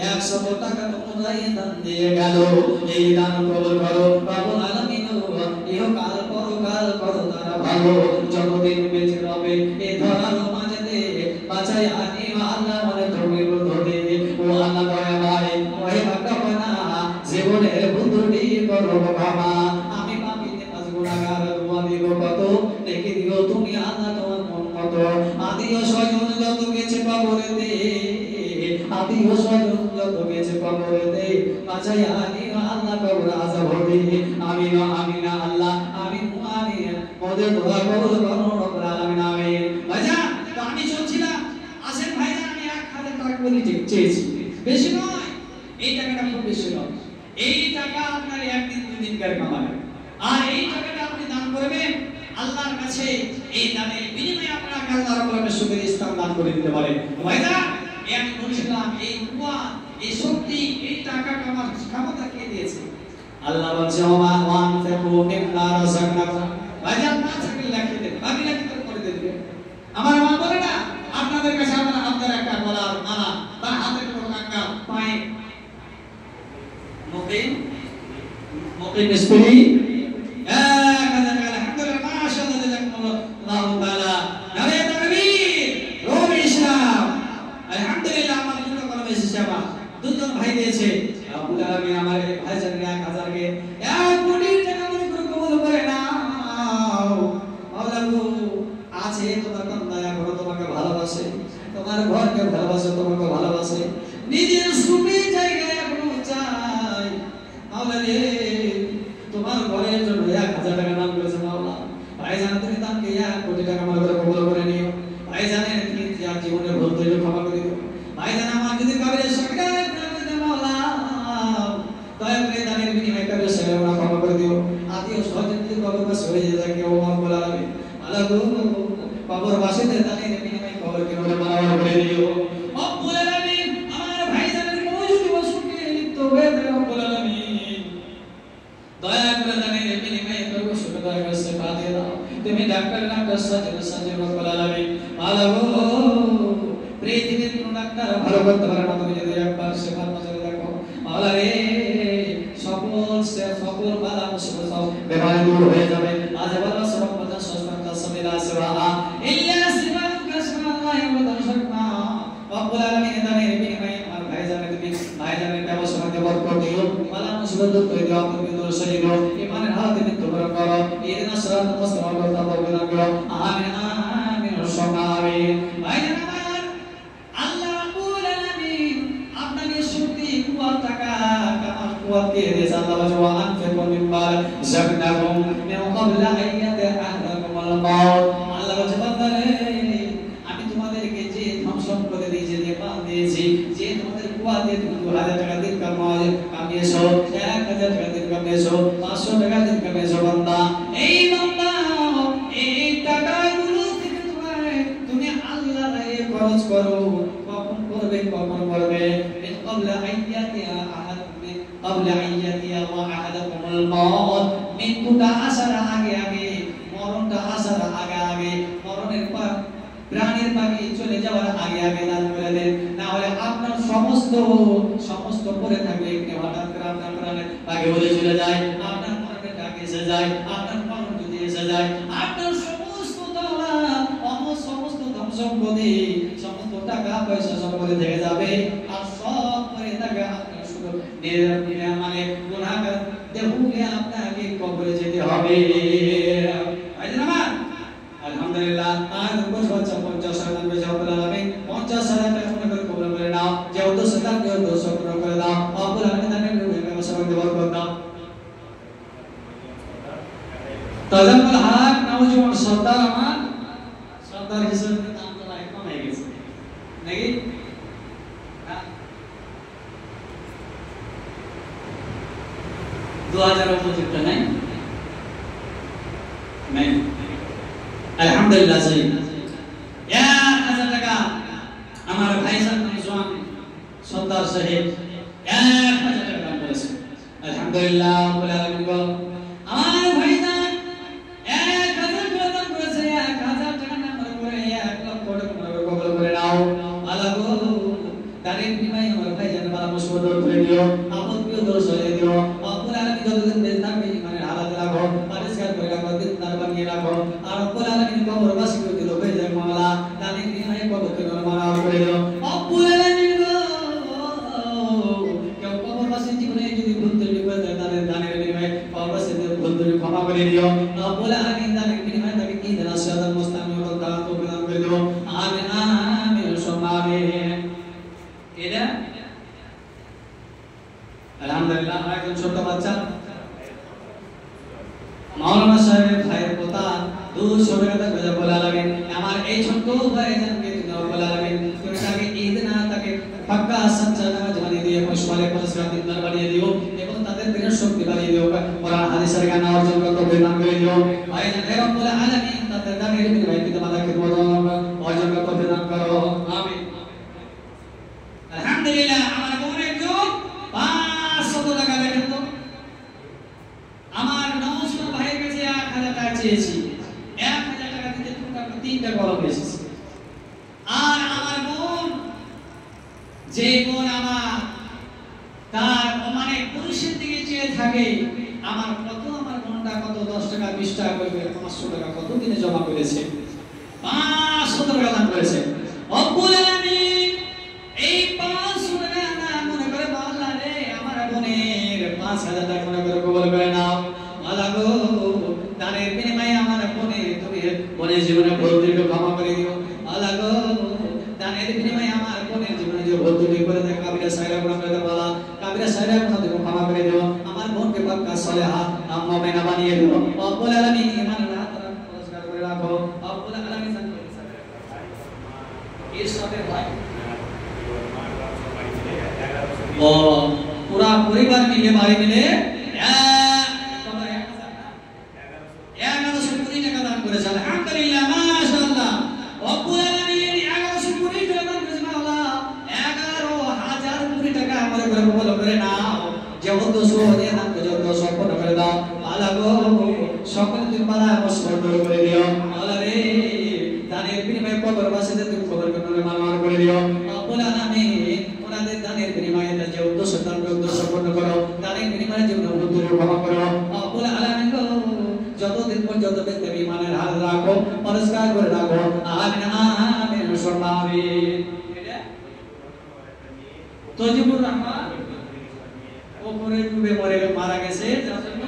100 টাকা অনুযায়ী দান দিয়ে গেল। এই দান কবুল করো রব্বুল আলামিন, ইহকাল পরকাল করো তারা ভালো, যতদিন বেঁচে রবে এই ধরার মাঝেতে বাঁচাই আনি আল্লাহ মানে তুমি বুদ্ধি ও আল্লাহ দয়া ভাই ওই ভগবানা জীবনের বুদ্ধি করো বাবা। আমি পাপিতে পাঁচ গুনাহগার দোয়া দিব কত, দেখে দিও তুমি আল্লাহ তোমার মন মতো, আদিও স্বজন যত গেছে পাবো কবরেতে আত্মীয় স্বজন যত গেছে কবরেতে বাঁচাইয়া নিও আল্লাহ কবর আযাব হতে আমিন আমিন আল্লাহ আমিন আমিন মোদের দোয়া কবুল করুন রব্বুল আলামিন আমিন। ভাইজান তো আমি চলছিলাম আসেন ভাইজান আমি 1000 টাকা করে চেয়েছি, বেশি নয়, এই টাকাটা খুব বেশি নয়, এই টাকা আপনার একদিন দুদিন কার কামাবে, আর এই টাকাটা আপনি দান করবেন আল্লাহর কাছে, এই দানের বিনিময়ে আপনাকে আল্লাহ রাব্বুল আলামিন সুখের স্থান দান করে দিতে পারে। ভাইজান আমি বলছিলাম এই কুয়া এই শক্তি এই টাকা কামার ক্ষমতা কে দিয়েছে? আল্লাহ বলছে ওমা ওয়ানফিকু মিম্মা রাযাকনাকুম, ভাইজান 5 লাখ দেন, বাকি লাখ করে দেবে। আমার মা বলে না আপনাদের কাছে আপনার হাতের একটা গলার মালা বা হাতের কোনো টাকা পায় মুকিম মিসরি আলহামদুলিল্লাহ মাশাআল্লাহ জাযাকুমুল্লাহু তাআলা নারে তাকবীর রবি ইসলাম আলহামদুলিল্লাহ আমার দুটো কলমে হিসাবা দুজন ভাই দিয়েছে রব্বুল আলামিন আমার ভাইজানের 1000 কে 1 কোটি টাকা মনে করে কবুল করে নাও। মাওলা গো আছে তোমার বান্দা এখন তোমাকে ভালোবাসে, তোমার ঘরকে ভালোবাসে, তোমাকে ভালোবাসে, নিজের সুখী জায়গায় এখন চাই। মাওলা রে তোমার ঘরের জন্য 1000 টাকা দান করেছে মাওলা, ভাইজান তুমি তাকে 1 কোটি টাকা আমার করে কবুল করে নিও। ভাইজানের যার জীবনে ভুল ত্রুটি ক্ষমা করে দিও। ভাইজান আমার যদি কবরের সরকার করে মাওলা দয়া করে দানের বিনিময়ে কবরের সরকার ক্ষমা করে দিও। আত্মীয় স্বজন যদি কবরবাসী হয়ে যায় কেউ মাওলা আলামিন আল্লাহ গো কবরবাসীদের দানের বিনিময়ে কবরকে মাওলা করে দিও। রব্বুল আলামিন আমার ভাইজানের মওজুদি ওয়াসুকে লিপ্ত হয়ে যায় রব্বুল আলামিন দয়া করে দানের বিনিময়ে করব শুকর দয়া করে সেবা দিয়ে দাও। তুমি ডাক্তার ডাক্তার সাজে রব্বুল আলামিন আল্লাহ গো পৃথিবীর কোন ডাক্তার ভালো করতে পারে না, তুমি যদি একবার সেবার নজরে রাখো মাওলা রে সকল বালা মুসিবত বেমারি দূর হয়ে যাবে। আজ বলা সব কথা সস্তা সমিলা সেবা ইল্লা সিবাকা সুবহানাল্লাহি ওয়া তাআলা রব্বুল আলামিন দানের বিনিময়ে আমার ভাইজানের তুমি ভাইজানের ব্যবসাকে বরকত দিও, বালা মুসিবত দূর করে দাও, তুমি দূর সরিয়ে দাও, ঈমানের হাতে মৃত্যু বরণ করো, ইহদিনা সিরাতাল মুস্তাকিম ওয়া তাওফিক করো। আমিন আমিন সুম্মা আমিন। ভাইজান আমার আল্লাহ রাব্বুল আলামিন আপনাকে শক্তি কুওয়াত টাকা কামার কুওয়াত দিয়ে দিয়েছে। আল্লাহ বলে ওয়া আনফিকু মিম্মা রাযাকনাকুম মিন ক্বাবলি আন ইয়াতিয়াকুমুল মাউত। আল্লাহ বলে বান্দারে আমি তোমাদেরকে যে ধন সম্পদ দিয়েছি, যে মাল দিয়েছি, যে তোমাদের কুওয়াত দিয়ে তুমি 2000 টাকা দিন কামিয়েছো, 1000 টাকা দিন কামিয়েছো, 500 টাকা দিন কামিয়েছো বান্দা, এই বান্দা এই টাকাগুলো থেকে তুমি আল্লাহর রাহে খরচ করো। কখন করবে কখন করবে? মিন ক্বাবলি আন ইয়াতিয়া আহাদুকুম ক্বাবলি আন ইয়াতিয়া আহাদাকুমুল মাউত, মৃত্যুটা আসার আগে আগে, মরণটা আসার আগে আগে, মরণের পর প্রাণের পাখি চলে যাওয়ার আগে আগে দান করে দেন, না হলে আপনার সমস্ত পরে থাকবে একটি হঠাৎ করে আপনার প্রাণের পাখি উড়ে চলে যায়, আপনার মরণের ডাক এসে যায়, আপনার মরণ যদি এসে যায়, আপনার সমস্ত সমস্ত ধন সম্পত্তি সমস্ত টাকা পয়সা সম্পত্তি থেকে যাবে, আর সব পরে থাকবে আপনার শুধু মানে গুনাহগার দেহকে আপনাকে কবরে যেতে হবে। আলহামদুলিল্লাহ আর উপর বাচ্চা 50,000 টাকা বেজা বলা হবে 50,000 টাকা মনে করে কবুল করে নাও, যে উদ্দেশ্য থাকে উদ্দেশ্য পূরণ করে দাও। আব্বুল আলামিন তাদের ব্যবসা করতে বরকত দাও। তাজাম্মুল হক নওজোয়ান সর্দার আমার সর্দার হিসেবে নাম তো এখন হয়ে গেছে নাকি? 2000 উপযুক্ত নাই নাই আলহামদুলিল্লাহ জি 1000 টাকা আমার ভাইজান নওজোয়ান সর্দার সাহেব 1000 টাকা দান করেছে। আলহামদুলিল্লাহ রব্বুল আলামিন বল আমার ভাইজান 1000 টাকা দান করেছে। 1000 টাকা নাম্বার করে 1 লক্ষ টাকা কবুল করে নাও। আল্লাহ গো দানের বিনিময়ে আমার ভাইজান বালা মুসিবত দূর করে দিও, আপদ বিপদ দূর সরিয়ে দিও। রব্বুল আলামিন যতদিন বেঁচে থাকবে মানে হালাত রাখো, পরিষ্কার করে রাখো, দিনদার বানিয়ে রাখো। আর রব্বুল আলামিন কবরবাসী করে দিল ভাইজান মাওলা দানের বিনিময়ে কবরকে মানা করে দিও। রব্বুল আলামিন গো কেউ কবরবাসী জীবনে যদি ভুল ত্রুটি করে দেয় দানের বিনিময়ে কবরবাসীদের ভুল ত্রুটি ক্ষমা করে দিও। রব্বুল আলামিন দানের বিনিময়ে তাকে ইহদিনাস সিরাতাল মুস্তাকিম ওয়া তাওফিক দান করে দিও। আমিন আমিন সুম্মা আমিন। আর একজন ছোট বাচ্চা মাওলানা সাহেবের ভাইয়ের পোতা 200 টাকা দান করেছে রব্বুল আলামিন। আমার এই ছোট ভাইজানকে তুমি রব্বুল আলামিন তুমি তাকে ঈদ না তাকে পাক্কা সচ্চা নামাজ বানিয়ে দিও, পশওয়ালে পরস্পর দিনদার বানিয়ে দিও এবং তাদের দিনের শক্তি বাড়িয়ে দিও। কোরআন হাদিসের জ্ঞান অর্জন করতে বিধান করে দিও। ভাইজান হে রব্বুল আলামিন তাদের দানের বিনিময়ে পিতামাতার খিদমত অর্জন করতে বিধান করো। আমিন। আলহামদুলিল্লাহ। আমার বোন একজন 500 টাকা দেখেন তো, আমার 900 ভাইয়ের কাছে 1000 টাকা চেয়েছি, 1000 টাকা দিতে তোমরা 3টা কলম এসেছে। আর আমার বোন যে বোন আমার তার মানে পুরুষের দিকে চেয়ে থাকে আমার কত, আমার বোনটা কত 10 টাকা 20 টাকা করে 500 টাকা কত দিনে জমা করেছে, 500 টাকা দান করেছে। রব্বুল আলামিন এই 500 টাকা না মনে করে আল্লাহ রে আমার বোনের 5000 টাকা মনে করে কবুল করে নাও। আল্লাহ গো দানের বিনিময়ে আমার বোনের তুমি বোনের জীবনে ভুল ত্রুটি ক্ষমা করে দিও। আল্লাহ গো দানের বিনিময়ে আমার বোনের জীবনে যে ভুল ত্রুটি করে থাকে কাবিরা সাইরা গুনাহ করে দাও, আল্লাহ কাবিরা সাইরা গুনাহ তুমি ক্ষমা করে দিও। আমার বোনকে পাক্কা সালেহা মুমিনা বানিয়ে দিও। রব্বুল আলামিন ইমানের হাত পুরস্কার করে রাখো। রব্বুল আলামিন এর সাথে ভাই ও পুরা পরিবার মিলে বাড়ি মিলে 1120 টাকা দান করেছে। আলহামদুলিল্লাহ মাশাআল্লাহ। রব্বুল আলামিন 1120 টাকা দান করেছে। আল্লাহ 11,000 টাকা আমাদের করে কবুল করে নাও। যে উদ্দেশ্য দিয়ে দান করেছে উদ্দেশ্য সফল করে দাও। আল্লাহ গো সকল তুমি বাধা অবসর করে দিও। আল্লাহ রে দানের বিনিময়ে কবরবাসীদের তুমি কবর করে মানবার করে দিও। রব্বুল আলামিন ওনাদের দানের বিনিময়ে যে উদ্দেশ্য তার উদ্দেশ্য পূর্ণ করো, দানের বিনিময়ে জীবন উদ্দেশ্য ক্ষমা করো। রব্বুল আলামিন গো যতদিন পর্যন্ত ব্যক্তি ইমানের হাল রাখো পরিষ্কার করে রাখো। আমিন আমিন আমিন। এটা তজিবুর রহমান ওপরে ডুবে মরে মারা গেছে, যার জন্য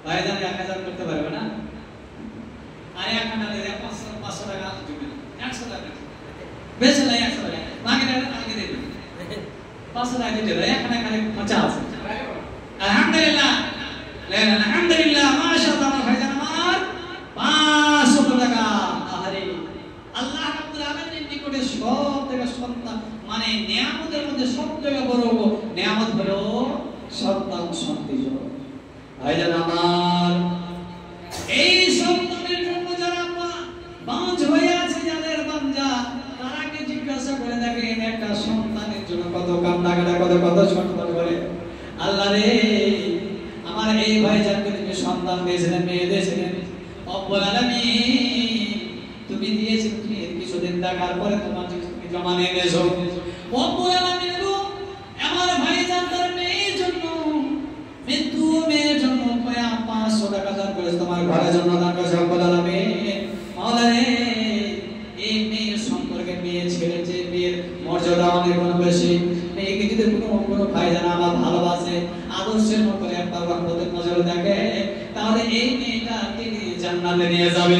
ভাইজান 1000 করতে পারবে না। আর 1000 দিলে 500 টাকা দিবেন, 100 টাকা বেশি নাই, 100 টাকা বাকি টাকা আগে দিবেন, 500 টাকা দিতে দেয়, এখানে খালি 50। আলহামদুলিল্লাহ আলহামদুলিল্লাহ মাশাআল্লাহ। আমার ভাইজান আমার 500 টাকা। আরে আল্লাহ রাব্বুল আলামিনের নিকটে সব থেকে সন্তান মানে নিয়ামতের মধ্যে সবথেকে বড় নিয়ামত হলো সন্তান সন্ততি। ভাইজান আমার এই সন্তানের জন্য যারা বাঁচ হয়ে আছে, যাদের বাঞ্জা তারাকে জিজ্ঞাসা করে দেখেন একটা সন্তানের জন্য কত কান্না কাটা কত ছটফট করে। আল্লাহ রে আমার এই ভাইজানকে তুমি সন্তান দিয়েছিলেন, মেয়ে দিয়েছিলেন, রব্বুল আলামিন তুমি দিয়েছিলে, তুমি কিছুদিন দেখার পরে তোমার তুমি জমা নিয়ে এসো। রব্বুল আলামিন আমার ভাইজান তার মেয়ের জন্য মৃত্যু মেয়ের জন্য 500 টাকা দান করেছে, তোমার ঘরের জন্য দান করেছে। রব্বুল আলামিন মাওলা রে এই মেয়ের সম্পর্কে মেয়ে ছেলে যে মেয়ের মর্যাদা অনেক বেশি, মেয়েকে যদি কোনো ভাইজান আমার ভালোবাসে আদর্শের মতো একবার রহমতের নজরে দেখে তাহলে এই মেয়েটা তিনি জান্নাতে নিয়ে যাবে।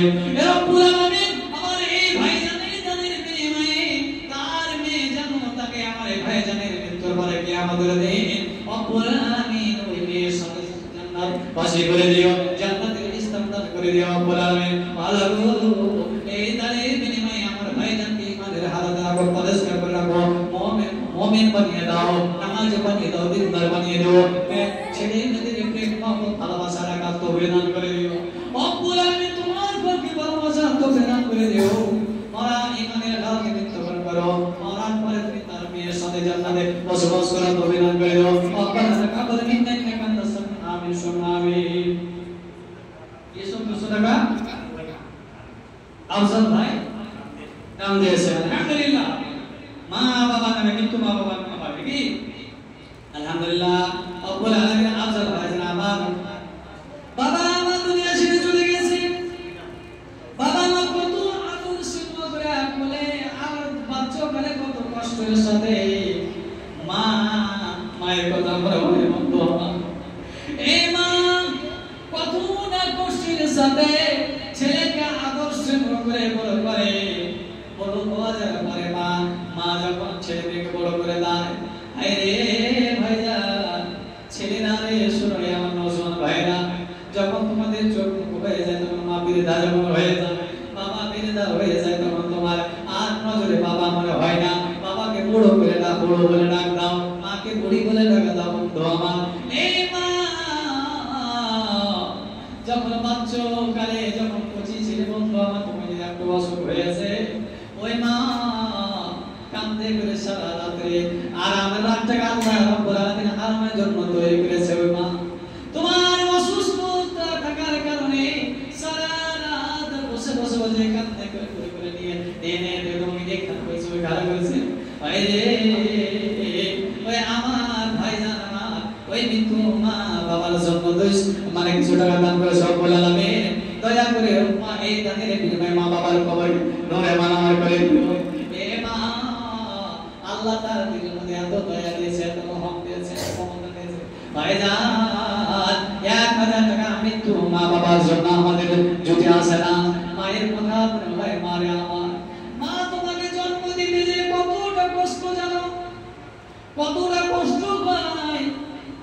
রব্বুল আলামিন আমার এই ভাইজানের জানের বিনিময়ে তার মেয়ে জানো তাকে আমার এই ভাইজানের মৃত্যুর পরে কিয়ামতের দিন রব্বুল আলামিন ওই মেয়ের সাথে জান্নাত বাসী করে দিও, জান্নাতের স্থান দান করে দিও। রব্বুল আলামিন আল্লাহ এই দানের বিনিময়ে আমার ভাইজানকে ইমানের হালাত রাখো, পরিষ্কার করে রাখো, মুমিন বানিয়ে দাও, নামাজি বানিয়ে দাও, দিনদার বানিয়ে দাও, ছেলে মেয়েদের প্রেম মহব্বত ভালোবাসা রাখার তৌফিক দান করে দিও। রব্বুল আলামিন তোমার প্রতি ভালোবাসা তৌফিক দান করে দিও। মারা ইমানের ঢালকে মৃত্যুবরণ করো, মরার পরে তুমি তার মেয়ের সাথে জান্নাতে বসবাস করার তৌফিক দান করে দিও। রব্বানা তাকাব্বাল মিন্না ইন্নাকা আনতাস সামিউল আমিন সুম্মা আমিন। এসব 200 টাকা আফজাল ভাই দান দিয়েছেন। আলহামদুলিল্লাহ মা বাবা নামে কিন্তু মা বাবার নাম পাবে কি? আলহামদুলিল্লাহ রব্বুল আলামিন আফজাল ভাই আমার বাবা আমার দুনিয়া ছেড়ে চলে গেছে। বাবা আমার কত আদর স্নেহ করে বলে আর বাচ্চা বলে কত কষ্টের সাথে মায়ের কথা মনে মনে মন্দ এই মা কত না কষ্টের সাথে ছেলেকে আদর স্নেহ করে বড় করে, বড় হওয়া যাবে পরে মা যখন ছেলেকে বড় করে দেয়, আরে ভাইজান বড় করে না বড় বলে ডাক দাও, মাকে বুড়ি বলে ডাক দাও। বন্ধু আমার, এই মা যখন বাচ্চাকালে যখন কচি ছিলে বন্ধু আমার, তুমি যদি একটু অসুখ হয়েছে, ওই মা কান্দে করে সারা রাত্রে আরামের রাতটাকে আল্লাহ রাব্বুল আলামিন আরামের জন্য তৈরি করেছে। ওই মা তোমার অসুস্থতা থাকার কারণে সারা রাত বসে বসে বসে কান্দে করে নিয়ে এনে তুমি দেখা হয়েছে ওই ঘরে হয়েছে। ওই রে ওই আমার ভাইজান আমার ওই মৃত্যু মা বাবার জন্য মানে কিছু টাকা দান করে সব বলে আলামিন দয়া করে মা এই দানের বিনিময়ে মা বাবার কবর নূরে মানার করে দিও। এ মা আল্লাহ তার দিলের মধ্যে এত দয়া দিয়েছে, এত রহম দিয়েছে, ক্ষমতা দিয়েছে। ভাইজান 1000 টাকা মৃত্যু মা বাবার জন্য আমাদের যদি আসে না, মায়ের কথা মনে হয় মারে আমার মা তোমাকে জন্ম দিতে যে কতটা কষ্ট জানো, কতটা কষ্ট পায়।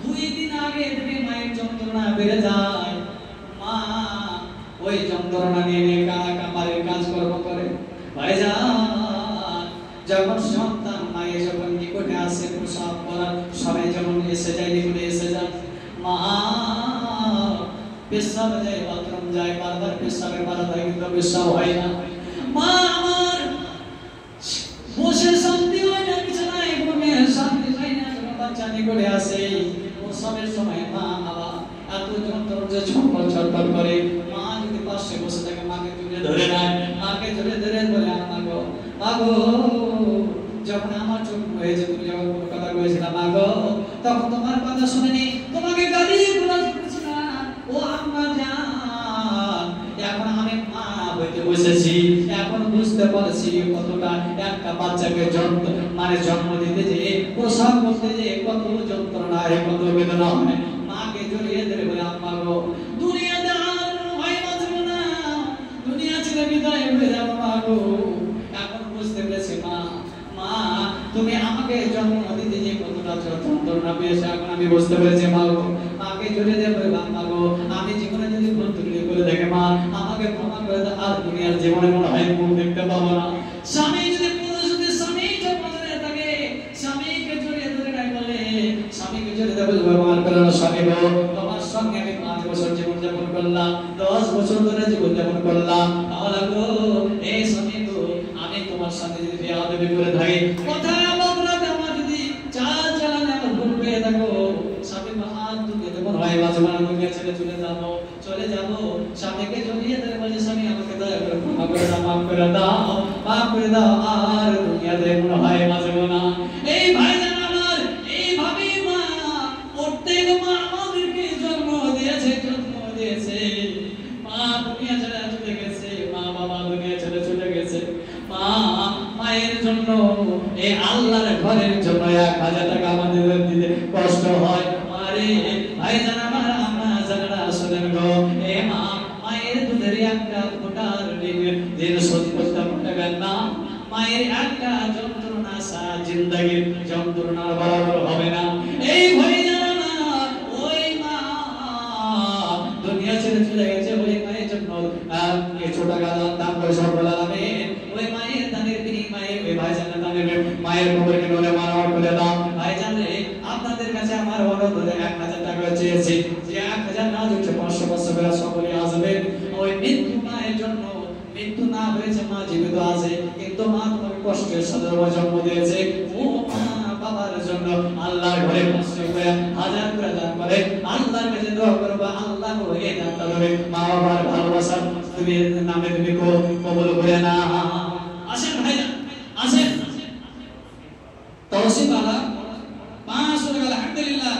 2 দিন আগে থেকে মায়ের যন্ত্রণা বেড়ে যায়, মা ওই যন্ত্রণা নিয়ে কামারের কাজকর্ম করে। ভাইজান যখন সন্তান মায়ের যখন নিকটে আসে প্রসাব করার সবাই যখন এসে যায়, নিকটে এসে যায়, মা পেশাব যায়, বাথরুম যায়, বারবার পেশাবের বাধা হয় কিন্তু পেশাব হয় না। মা আমার বসে শান্তি হয় না, বিছানায় ঘুমিয়ে শান্তি হয় না। যখন বাচ্চা নিকটে আসে প্রসবের সময় মা বাবা এত যন্ত্রণা যে ছটফট করে, মা যদি পাশে বসে থাকে মাকে জড়িয়ে ধরে নেয়, মাকে জড়িয়ে ধরে বলে মাগো মাগো যখন আমার চোখ হয়েছে তুমি যখন কোনো কথা বলেছিল মাগো, তখন তোমার কথা শুনিনি, তোমাকে গালি গালাজ করেছি না ও আম্মা জান। এখন আমি মা হইতে বসেছি, এখন বুঝতে পারছি কতটা একটা বাচ্চাকে জন্ম দিতে যে প্রসব করতে যে কত যন্ত্রণা হয়, কত বেদনা হয়। মাকে জড়িয়ে ধরে বলে আম্মা গো দুনিয়াতে আর ভয় বাঁচবে না, দুনিয়া ছেড়ে বিদায় হয়ে যাবো মা গো। এখন বুঝতে পেরেছি মা, মা তুমি আমাকে জন্ম দিতে যে কতটা যন্ত্রণা পেয়েছে, এখন আমি বুঝতে পেরেছি মা গো। মাকে জড়িয়ে দিয়ে বলে মা গো আমি জীবনে যদি ভুল ত্রুটি করে দেখে মা আমাকে ক্ষমা করে দাও, আর দুনিয়ার জীবনে মনে হয় মুখ দেখতে পাবো না। স্বামী যদি পুরুষ যদি স্বামী জড়িয়ে থাকে, স্বামীকে জড়িয়ে ধরে নাই বলে স্বামীকে জড়িয়ে দেবে ব্যবহার করে না। স্বামী গো তোমার সঙ্গে আমি 5 বছর জীবন যাপন করলাম, 10 বছর ধরে জীবন যাপন করলাম, তাহলে গো এই স্বামী গো আমি তোমার সাথে যদি বেয়াদবি করে থাকি, কথা বলতে আমার যদি চাল চালানে আমার ভুল পেয়ে থাকো, স্বামী মহান দুনিয়াতে মনে হয় বাজমানা দুনিয়া ছেড়ে চলে যাব। স্বামীকে জড়িয়ে ধরে বলে স্বামী আমাকে দয়া করে ক্ষমা করে দাও, মাফ করে দাও, মাফ করে দাও, আর দুনিয়াতে মনে হয় বাজবো না। এই ভাইজান আমার এইভাবে মা প্রত্যেক মা আমাদেরকে জন্ম দিয়েছে। মা দুনিয়া ছেড়ে চলে গেছে, মা বাবা দুনিয়া ছেড়ে চলে গেছে। মা মায়ের জন্য এই আল্লাহর ঘরের জন্য 1000 টাকা আমাদের দিতে কষ্ট হয়। মারে ভাইজান আমার আমরা জানা শুনেন গো, এ মা মায়ের দুধের একটা ফোঁটার দিন শোধ করতে পারবেন না। মায়ের একটা যন্ত্রণা সারা জিন্দেগির যন্ত্রণার বরাবর হবে না। এই ভাইজান আমার ওই মা দুনিয়া ছেড়ে চলে গেছে, ওই মায়ের জন্য কিছু টাকা দান করে সব বলালামেন ওই মায়ের দানের বিনিময়ে ওই ভাইজানের দানের মায়ের কবরকে নূরে মানার করে দাও। ভাইজান রে আপনাদের কাছে আমার অনুরোধ 1000 টাকা চেয়েছি, যে 1000 না হচ্ছে 500 করে সকলে আসবে। ওই মৃত্যু মায়ের জন্য, মৃত্যু না হয়েছে মা জীবিত আছে, কিন্তু মা তোমাকে কষ্টের সাথে জন্ম দিয়েছে। ও মা বাবার জন্য আল্লাহর ঘরে 500 করে 1000 করে দান করে আল্লাহর কাছে দোয়া করবে, আল্লাহ ওই দানটা দেবে। মা বাবার ভালোবাসা তুমি নামে তুমি কবুল করে না। আসেন ভাইজান আসেন, তওসিফ আলা 500 টাকা আলহামদুলিল্লাহ।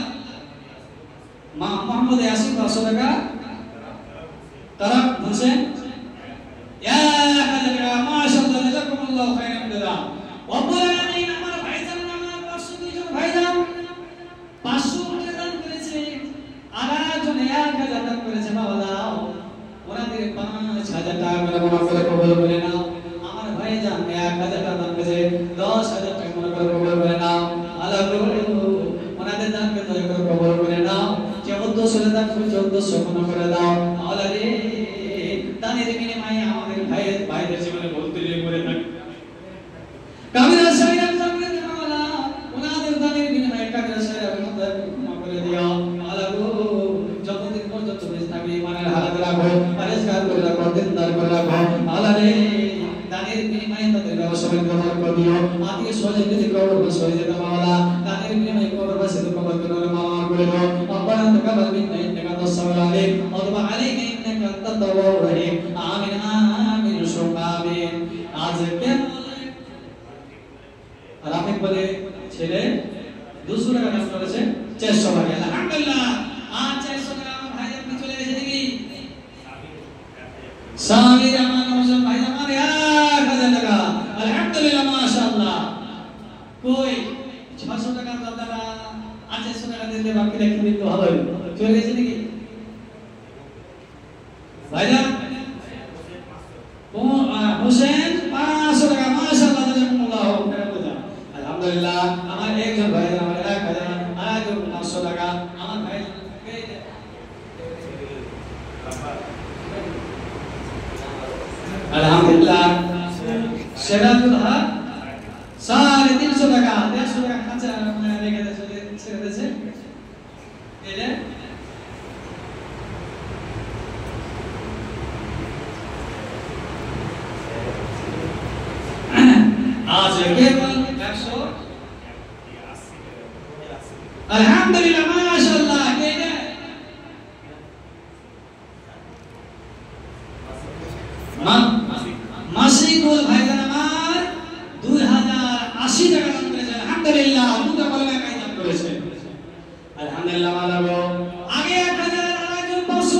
মা মোহাম্মদ ইয়াসিন 500 টাকা, তারা হোসেন 1000 টাকা। মাশাআল্লাহ জাযাকুমুল্লাহু খাইরান দাদা। রব্বুল আলামিন আমার ভাইজান আমার 502 ভাইজান 500 টাকা দান করেছে, আরেকজন 1000 দান করেছে। বাবা দাও ওনাদের 5000 টাকা করে মনে করে কবুল করে নাও। আমার ভাইজান 1000 টাকা দান করেছে, 10000 টাকা মনে করে কবুল করে নাও। আল্লাহ ওনাদের দানকে দয়া করে কবুল করে নাও। 1400 দান করে 1400 মনে করে দাও। আল্লাহ রে দানের বিনিময়ে আমাদের ভাইদের জীবনে ভুল ত্রুটি করে থাকে, কাবিরা সাইরাম জামিনে মাওলা কবর বসে যেতে মাওলা তাদের বিনিময়ে কবর বসে তো কবর করে মাওলা করে দাও রব্বানা তাকাব্বাল মিন্না ইন্নাকা আনতাস সামিউল আলিম ওয়া তুব আলাইনা ইন্নাকা আনতাত তাওয়াবুর রহিম আমিন আমিন সুম্মা আমিন আজকে রাফিক বলে ছেলে 200 টাকা দান করেছে 400 টাকা আলহামদুলিল্লাহ আর 400 টাকা আমার ভাই আপনি চলে গেছে দেখি সামির আমার হোসেন ভাই আমার 1000 টাকা আলহামদুলিল্লাহ মাশাআল্লাহ কই 600 টাকা দাদা আর 400 টাকা দিতে বাকি রেখে দিতে ভালো চলে গেছে নাকি ভাইরা হোসেন 500 টাকা মাশাআল্লাহ জাযাকুমুল্লাহ খাইরান আলহামদুলিল্লাহ আমার একজন ভাই আমার 1000 আর 500 টাকা আমার ভাই আলহামদুলিল্লাহ সেরাতুল হক 350 টাকা 150 টাকা খাঁচা রেখে ছেড়ে দিয়েছে এই যে আজ কেবল 100 আলহামদুলিল্লাহ মাশাআল্লাহ এই যে মাসিকুল ভাইজান আমার 2080 টাকা দান করেছে আলহামদুলিল্লাহ দুটো কলমে কাই দান করেছে আলহামদুলিল্লাহ মালাগো আগে 1000 আর 500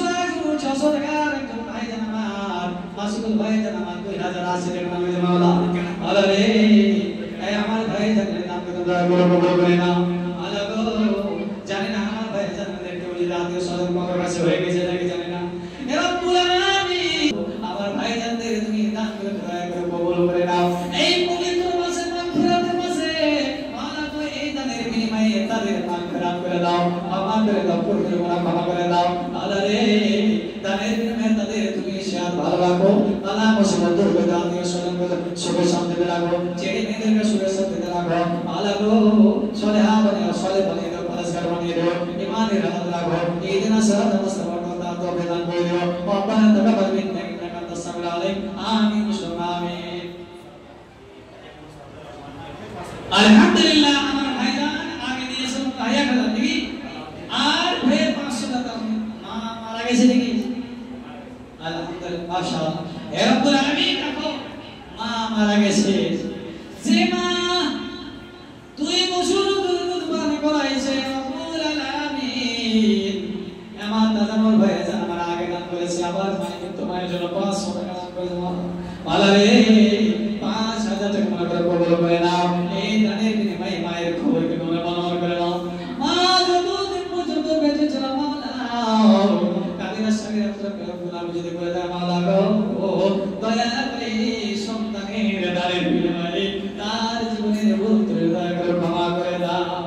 600 টাকা একজন ভাইজান আমার মাসিকুল ভাইজান আমার 2080 টাকা দান করেছে মাওলা আল্লাহ রে এই আমার ভাইজানের নাম কত দয়া করে কবুল করে নাও মালাগো জানি না আমার ভাইজানের কেউ যদি আত্মীয় স্বজন কবর কাছে হয়ে গেছে নাকি জানি না হে রব্বুল আলামিন আমার ভাইজানদের তুমি দান করে দয়া করে কবুল করে নাও এই পবিত্র মাসে মাগফিরাতের মাসে মাওলা তো এই দানের বিনিময়ে তাদের মাগফিরাত করে দাও ক্ষমা করে দাও পূর্বের গুনাহ ক্ষমা করে দাও আল্লাহ রে দানের বিনিময়ে তাদের তুমি শাদ ভালো রাখো আল্লাহ মুসিবত দূর করে দাও আত্মীয় স্বজন সুখে শান্তিতে রাখো ছেলে মেয়েদেরকে সুখে শান্তিতে রাখো আল্লাহ গো সলেহা বানিয়ে সলে বানিয়ে দাও পরস্কার বানিয়ে দাও ঈমানের হাত রাখো এই দিন সারাত মুস্তাফার কথা তো বেদান করে দিও রব্বানা তাকাব্বাল মিন্না ইন্নাকা আনতাস সামিউল আলিম আমিন সুম্মা আমিন আলহামদুলিল্লাহ আমার ভাইজান আগে দিয়েছেন ভাইয়া কথা দেখি আর ফের 500 টাকা মারা গেছে দেখি আলহামদুলিল্লাহ মাশাআল্লাহ হে রব্বুল আলামিন দেখো মা মারা গেছে যে মা তুই বছর দুধ পানি করাইছে রব্বুল আলামিন আমার দাদা মোর ভাইজান আমার আগে দান করেছে আবার ভাই তোমার জন্য 500 টাকা দান করেছে মালা রে 5000 টাকা মনে করে কবুল করে নাও এই দানের বিনিময়ে মায়ের খবর কি মনে মনোর করে নাও মা যতদিন পর্যন্ত বেঁচে ছিল মাওলা কাদিনা সঙ্গে আপনার গুনাহ যদি করে দেয় মাওলা গো দয়া করে সন্তানের দানের বিনিময়ে তার জীবনের ভুল ত্রুটি দয়া করে ক্ষমা করে দাও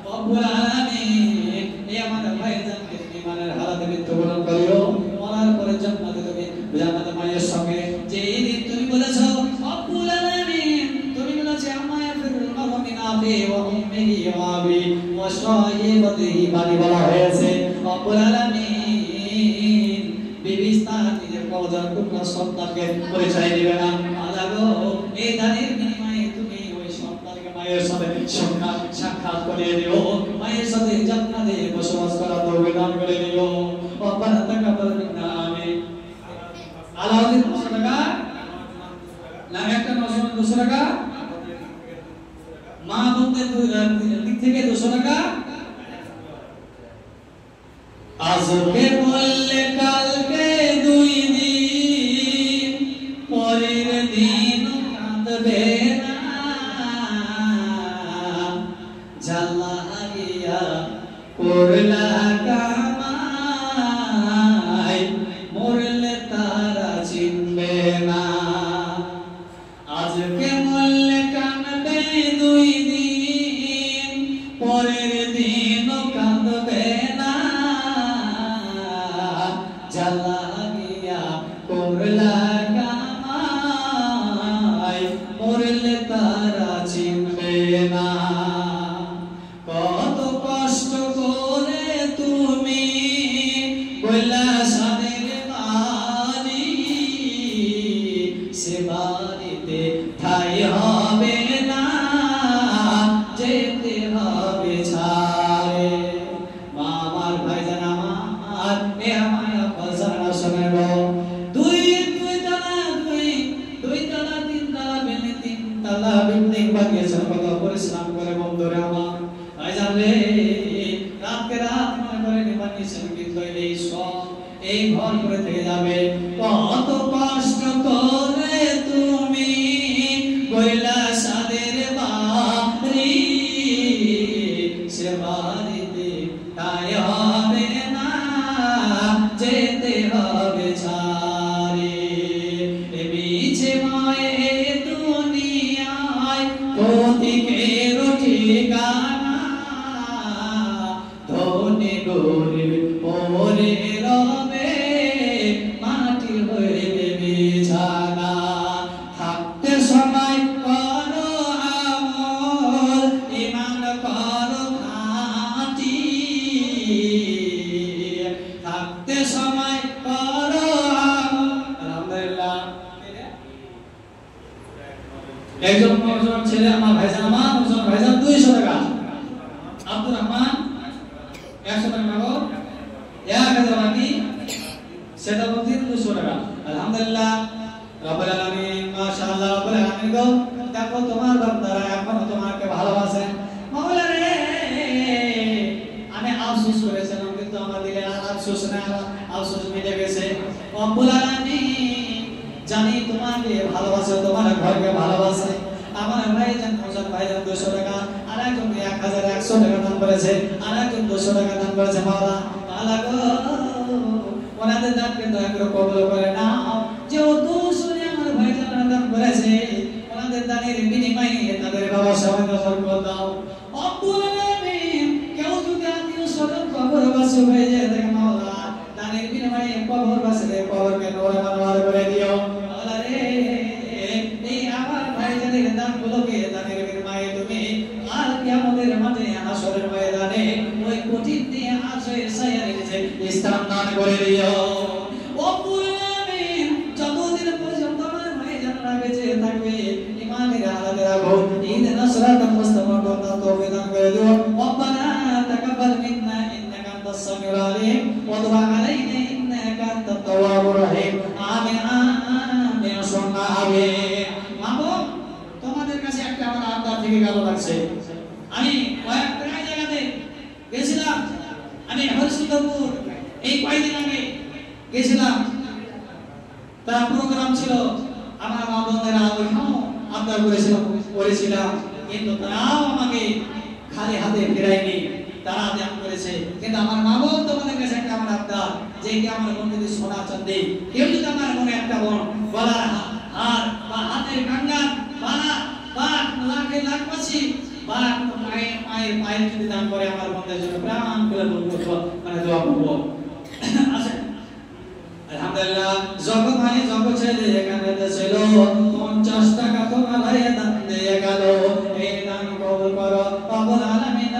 রব্বুল আলামিন এই আমাদের ভাইজানকে ইমানের হালাতে মৃত্যুবরণ করিও মরার পরে জান্নাতে তুমি জান্নাতে মায়ের সঙ্গে যেই দিন তুমি বলেছো রব্বুল আলামিন তুমি বলেছো আম্মা ইয়াফিরুল মারউ মিন আবি ওয়া উম্মিহি ওয়া আবি ওয়া সাহিবাতিহি বাড়ি বলা হয়েছে রব্বুল আলামিন বিবিস্তার নিজের কওজার টুকরা সন্তানকে পরিচয় দিবে না আল্লাহ গো এই দানের বিনিময়ে তুমি ওই সন্তানকে মায়ের সাথে সাক্ষাৎ করিয়ে দিও মায়ের সাথে জান্নাতে বসবাস করার তৌফিক দান করে দিও রব্বানা তাকাব্বাল মিন্না আমিন আলাউদ্দিন 200 টাকা না একটা 200 টাকা মা বোনদের দিক থেকে 200 টাকা আজকে বললে কালকে 2 দিন পরের দিন কাঁদবে না জাল্লাহিয়া করলা কামাই মরলে তারা চিনবে না আজকে বললে কাঁদবে 2 দিন পরের দিন কাঁদবে না জাল্লাহিয়া করলা কামাই মরলে তারা চিনবে না কত কষ্ট করে তুমি কইলা সাদের বাড়ি সে বাড়িতে ঠাই হবে না পেয়েছেন কত পরিশ্রম করে বন্ধুরা আমার ভাইজান রে রাতকে রাত মনে করে নিবানিয়েছেন কিন্তু এই সব এই ঘর করে থেকে যাবে কত কষ্ট করে তুমি কইলা সাদের বাড়ি সে বাড়িতে তাই হবে না যেতে হবে ছাড়ে এ বিছে মায়ে দুনিয়ায় পথিকের ঠিকানা ধনী গরিব পরে রবে মাটি হইবে বিছানা থাকতে সময় করো আমল ঈমান করো খাঁটি থাকতে সময় করো আমল আলহামদুলিল্লাহ একজন ছেলে আমার ভাইজান 200 টাকা আব্দুর রহমান 100 টাকা নগদ 1000 বাকি সেটা বলতে 200 টাকা আলহামদুলিল্লাহ রব্বুল আলামিন মাশাআল্লাহ রব্বুল আলামিন গো দেখো তোমার বান্দারা এখনো তোমাকে ভালোবাসে মাওলা রে আমি আফসোস করেছিলাম কিন্তু আমার দিলে আর আফসোস না আফসোস মিটে গেছে রব্বুল আলামিন জানি তোমাকে ভালোবাসে তোমার ঘরকে ভালোবাসে আমার ভাইজান হোসেন ভাইজান 200 টাকা আর একজন 1100 টাকা দান করেছে আর একজন 200 টাকা দান করেছে মাওলা আল্লাহ গো ওনাদের দানকে দয়া করে কবুল করে নাও যে 200 আমার ভাইজান দান করেছে ওনাদের দানের বিনিময়ে তাদের বাবা সবাইকে বরকত দাও রব্বুল আলামিন কেউ যদি আত্মীয় স্বজন কবরবাসী হয়ে যায় দেখে মাওলা দানের বিনিময়ে কবরবাসীদের কবরকে নূরে মনোয়ার করে দিও মাওলা রে এই আমার ভাইজানের দানগুলোকে দানের বিনিময়ে তুমি আর কিয়ামতের মাঠে হাসরের ময়দানে ওই কঠিন দিয়ে আশ্রয়ের ছায়ার নিচে স্থান দান করে দিও রব্বুল আলামিন যতদিন পর্যন্ত আমার ভাইজানরা বেঁচে থাকবে ইমানের হালাতে রাখো ইহদিনাস সিরাতাল মুস্তাকিম তৌফিক দান করে দিও রব্বানা তাকাব্বাল মিন্না ইন্নাকা আনতাস সামিউল আলিম ওয়া তুব আলাইনা ইন্নাকা আনতাত তাওয়াবুর রহিম আমিন আমিন সুম্মা আমিন মাগো তোমাদের কাছে একটা আমার আবদার থেকে গেল লাগছে আমি কয়েকটা জায়গাতে গেছিলাম আমি হরিশ্চন্দ্রপুর এই কয়েকদিন আগে গেছিলাম তার প্রোগ্রাম ছিল আমার মা বোনেরা ওইখানেও আবদার করেছিলাম কিন্তু তারাও আমাকে খালি হাতে ফেরায়নি তারা দান করেছে কিন্তু আমার মা বোন তোমাদের কাছে একটা আমার আবদার যে কি আমার মন যদি সোনা চাঁদে কেউ যদি আমার মনে একটা বোন গলার হার বা হাতের কাঙ্গান বালা বা লাখে লাখ পাচ্ছি বা পায়ের যদি দান করে আমার বন্ধের জন্য প্রাণ করে বলবো মানে দোয়া করবো আচ্ছা আলহামদুলিল্লাহ জগৎ ভাই জগৎ ছেলে এখানে ছিল 50 টাকা তোমার ভাই দান দিয়ে গেল এই দান কবুল করো রব্বুল আলামিন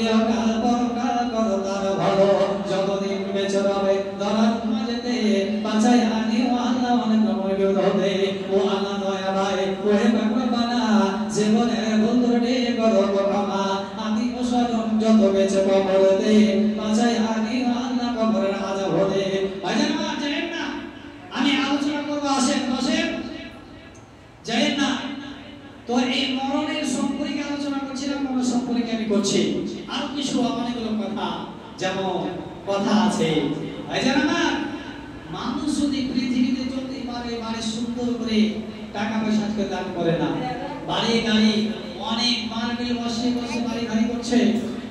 ইহকাল পরকাল করো তার ভালো যতদিন বেঁচে রবে দরাত মাঝেতে বাঁচাই আনি ও আল্লাহ অনেক রকমের বিপদ হতে ও আল্লাহ দয়া ভাই ওহে ভগবানা জীবনের বন্ধুরে করো ক্ষমা আমি ও স্বজন যত বেঁচে কবরতে বাঁচাই আনি ও আল্লাহ কবরের আযাব হতে ভাইজান জানেন না আমি আলোচনা করব আসেন বসেন জানেন না তো এই মরণের সম্পর্কে আলোচনা করছিলাম মরণ সম্পর্কে আমি করছি আর কিছু অনেকগুলো কথা যেমন কথা আছে ভাইজান আমার মানুষ যদি পৃথিবীতে চলতে পারে বাড়ি সুন্দর করে টাকা পয়সা দান করে না বাড়ি গাড়ি অনেক মার্বেল বসে বসে বাড়ি গাড়ি করছে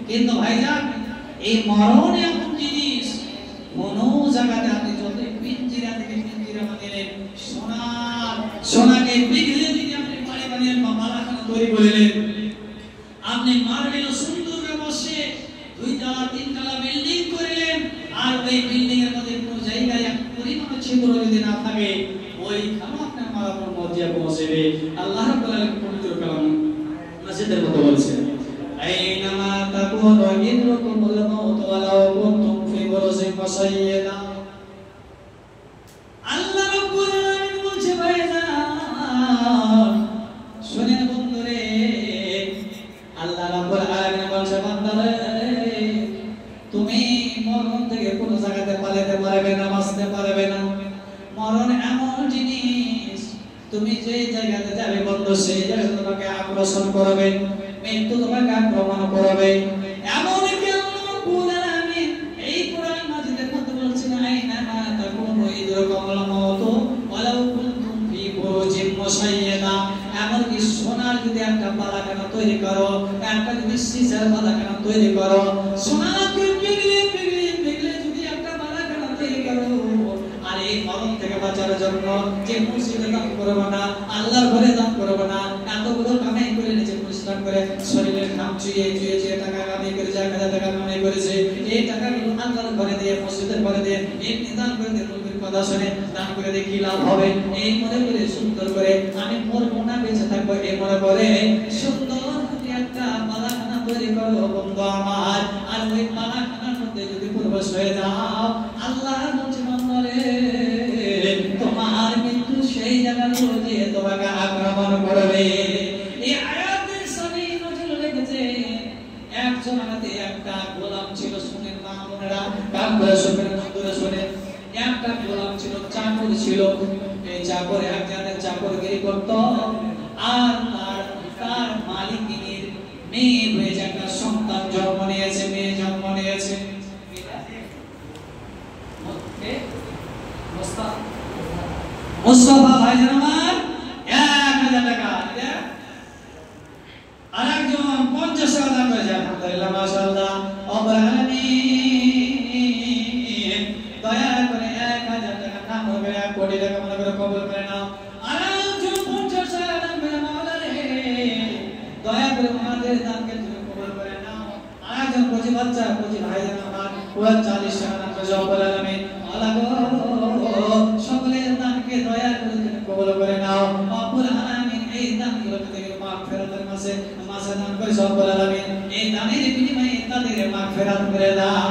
কিন্তু ভাইজান এই মরণ এমন জিনিস কোন জায়গাতে আপনি যত পিঞ্জিরা থেকে পিঞ্জিরা বানিয়ে সোনাকে বিঘলে যদি আপনি বাড়ি বানিয়ে মালাখানা তৈরি করলেন আপনি মার্বেল সুন্দর বসে 2 তলা 3 তলা বিল্ডিং করলেন আর ওই বিল্ডিং এর মধ্যে কোনো জায়গায় এক পরিমাণ ছিদ্র যদি না থাকে ওই খানা আপনার মারার মধ্যে পৌঁছবে আল্লাহ রাব্বুল আলামিন পবিত্র কালাম মসজিদের মধ্যে বলেছেন আইনামা তাকুনু ইদরুকুমুল মাউত ওয়ালাউ কুনতুম ফি বুরুজিন মুসাইয়্যাদা আল্লাহ রাব্বুল আলামিন বলছে ভাইজান শুনেন বন্ধুরে আল্লাহ রাব্বুল আলামিন বলছে বান্দারে তুমি মরণ থেকে কোন জায়গাতে পালাতে পারবে না বাঁচতে পারবে না মরণ এমন জিনিস তুমি যে জায়গাতে যাবে বন্ধু সেই জায়গাতে তোমাকে আকর্ষণ করবে, মৃত্যু তোমাকে আক্রমণ করবে। এমন কি আল্লাহ রাব্বুল আলামিন এই কোরআন মাজিদের মধ্যে বলছেন আইনা মা তাকুনু ইদরাকাল মাউত ওয়ালাউ কুনতুম ফি বুরুজিন মুশাইয়াদা। এমন কি সোনার যদি একটা বালাখানা তৈরি করো, একটা যদি সীসার বালাখানা তৈরি করো, সোনাকে পিঘলে যদি একটা বালাখানা তৈরি করো, আর এই মরণ থেকে বাঁচার জন্য যে মসজিদে দান করবে না, আল্লাহর ঘরে দান করবে না, এতগুলো কামাই করে নিজে পরিশ্রম করে শরীরের ঘাম চুইয়ে চুইয়ে যে টাকা কামাই করে, 1,000 টাকা কামাই করেছে, এই টাকাগুলো আল্লাহর ঘরে দিয়ে, মসজিদের ঘরে দিয়ে এমনি দান করে দিয়ে, নবীর কথা শুনে দান করে দিয়ে কি লাভ হবে? এই মনে করে সুন্দর করে আমি মরবো না, বেঁচে থাকবো এই মনে করে সুন্দর একটা বালাখানা তৈরি করো বন্ধু আমার। আর ওই বালাখানার মধ্যে যদি প্রবেশ হয়ে যাও, আল্লাহ বলছে বান্দারে তোমার মৃত্যু সেই জায়গাগুলো যে তোমাকে আক্রমণ করবে। এই আয়াতের সাথে নজর রেখেছে একজন হাতে একটা গোলাম ছিল, শুনেন না আপনারা, কান করে শুনেন, নজরে শুনেন। একটা গোলাম ছিল, চাকর ছিল। এই চাকর একজনের চাকরগিরি করত, আর তার মালিকিনীর মেয়ে হয়েছে, একটা সন্তান জন্ম নিয়েছে, মেয়ে জন্ম নিয়েছে। মুস্তাফা ভাইজান আমার 1,000 টাকা, আর একজন 50 টাকা দান করেছে। আলহামদুলিল্লাহ, মাশাআল্লাহ। দয়া করে 1,000 টাকা না হবে, 1 কোটি টাকা মনে করে কবুল করে নাও। আর একজন 50 টাকা দান করে, মাওলা রে দয়া করে আমাদের দানকে তুমি কবুল করে নাও। আর একজন 25 বাচ্চা, 25 ভাইজান আমার, ওরা 40 টাকা দান করেছে। রব্বুল আলামিন, আল্লাহ গো সকলের দানকে দয়া করে তুমি কবুল করে নাও। রব্বুল আলামিন এই দানগুলোকে থেকে মাগফিরাতের মাঝে দান করে। রব্বুল আলামিন এই দানের বিনিময়ে তাদের মাগফিরাত করে দাও।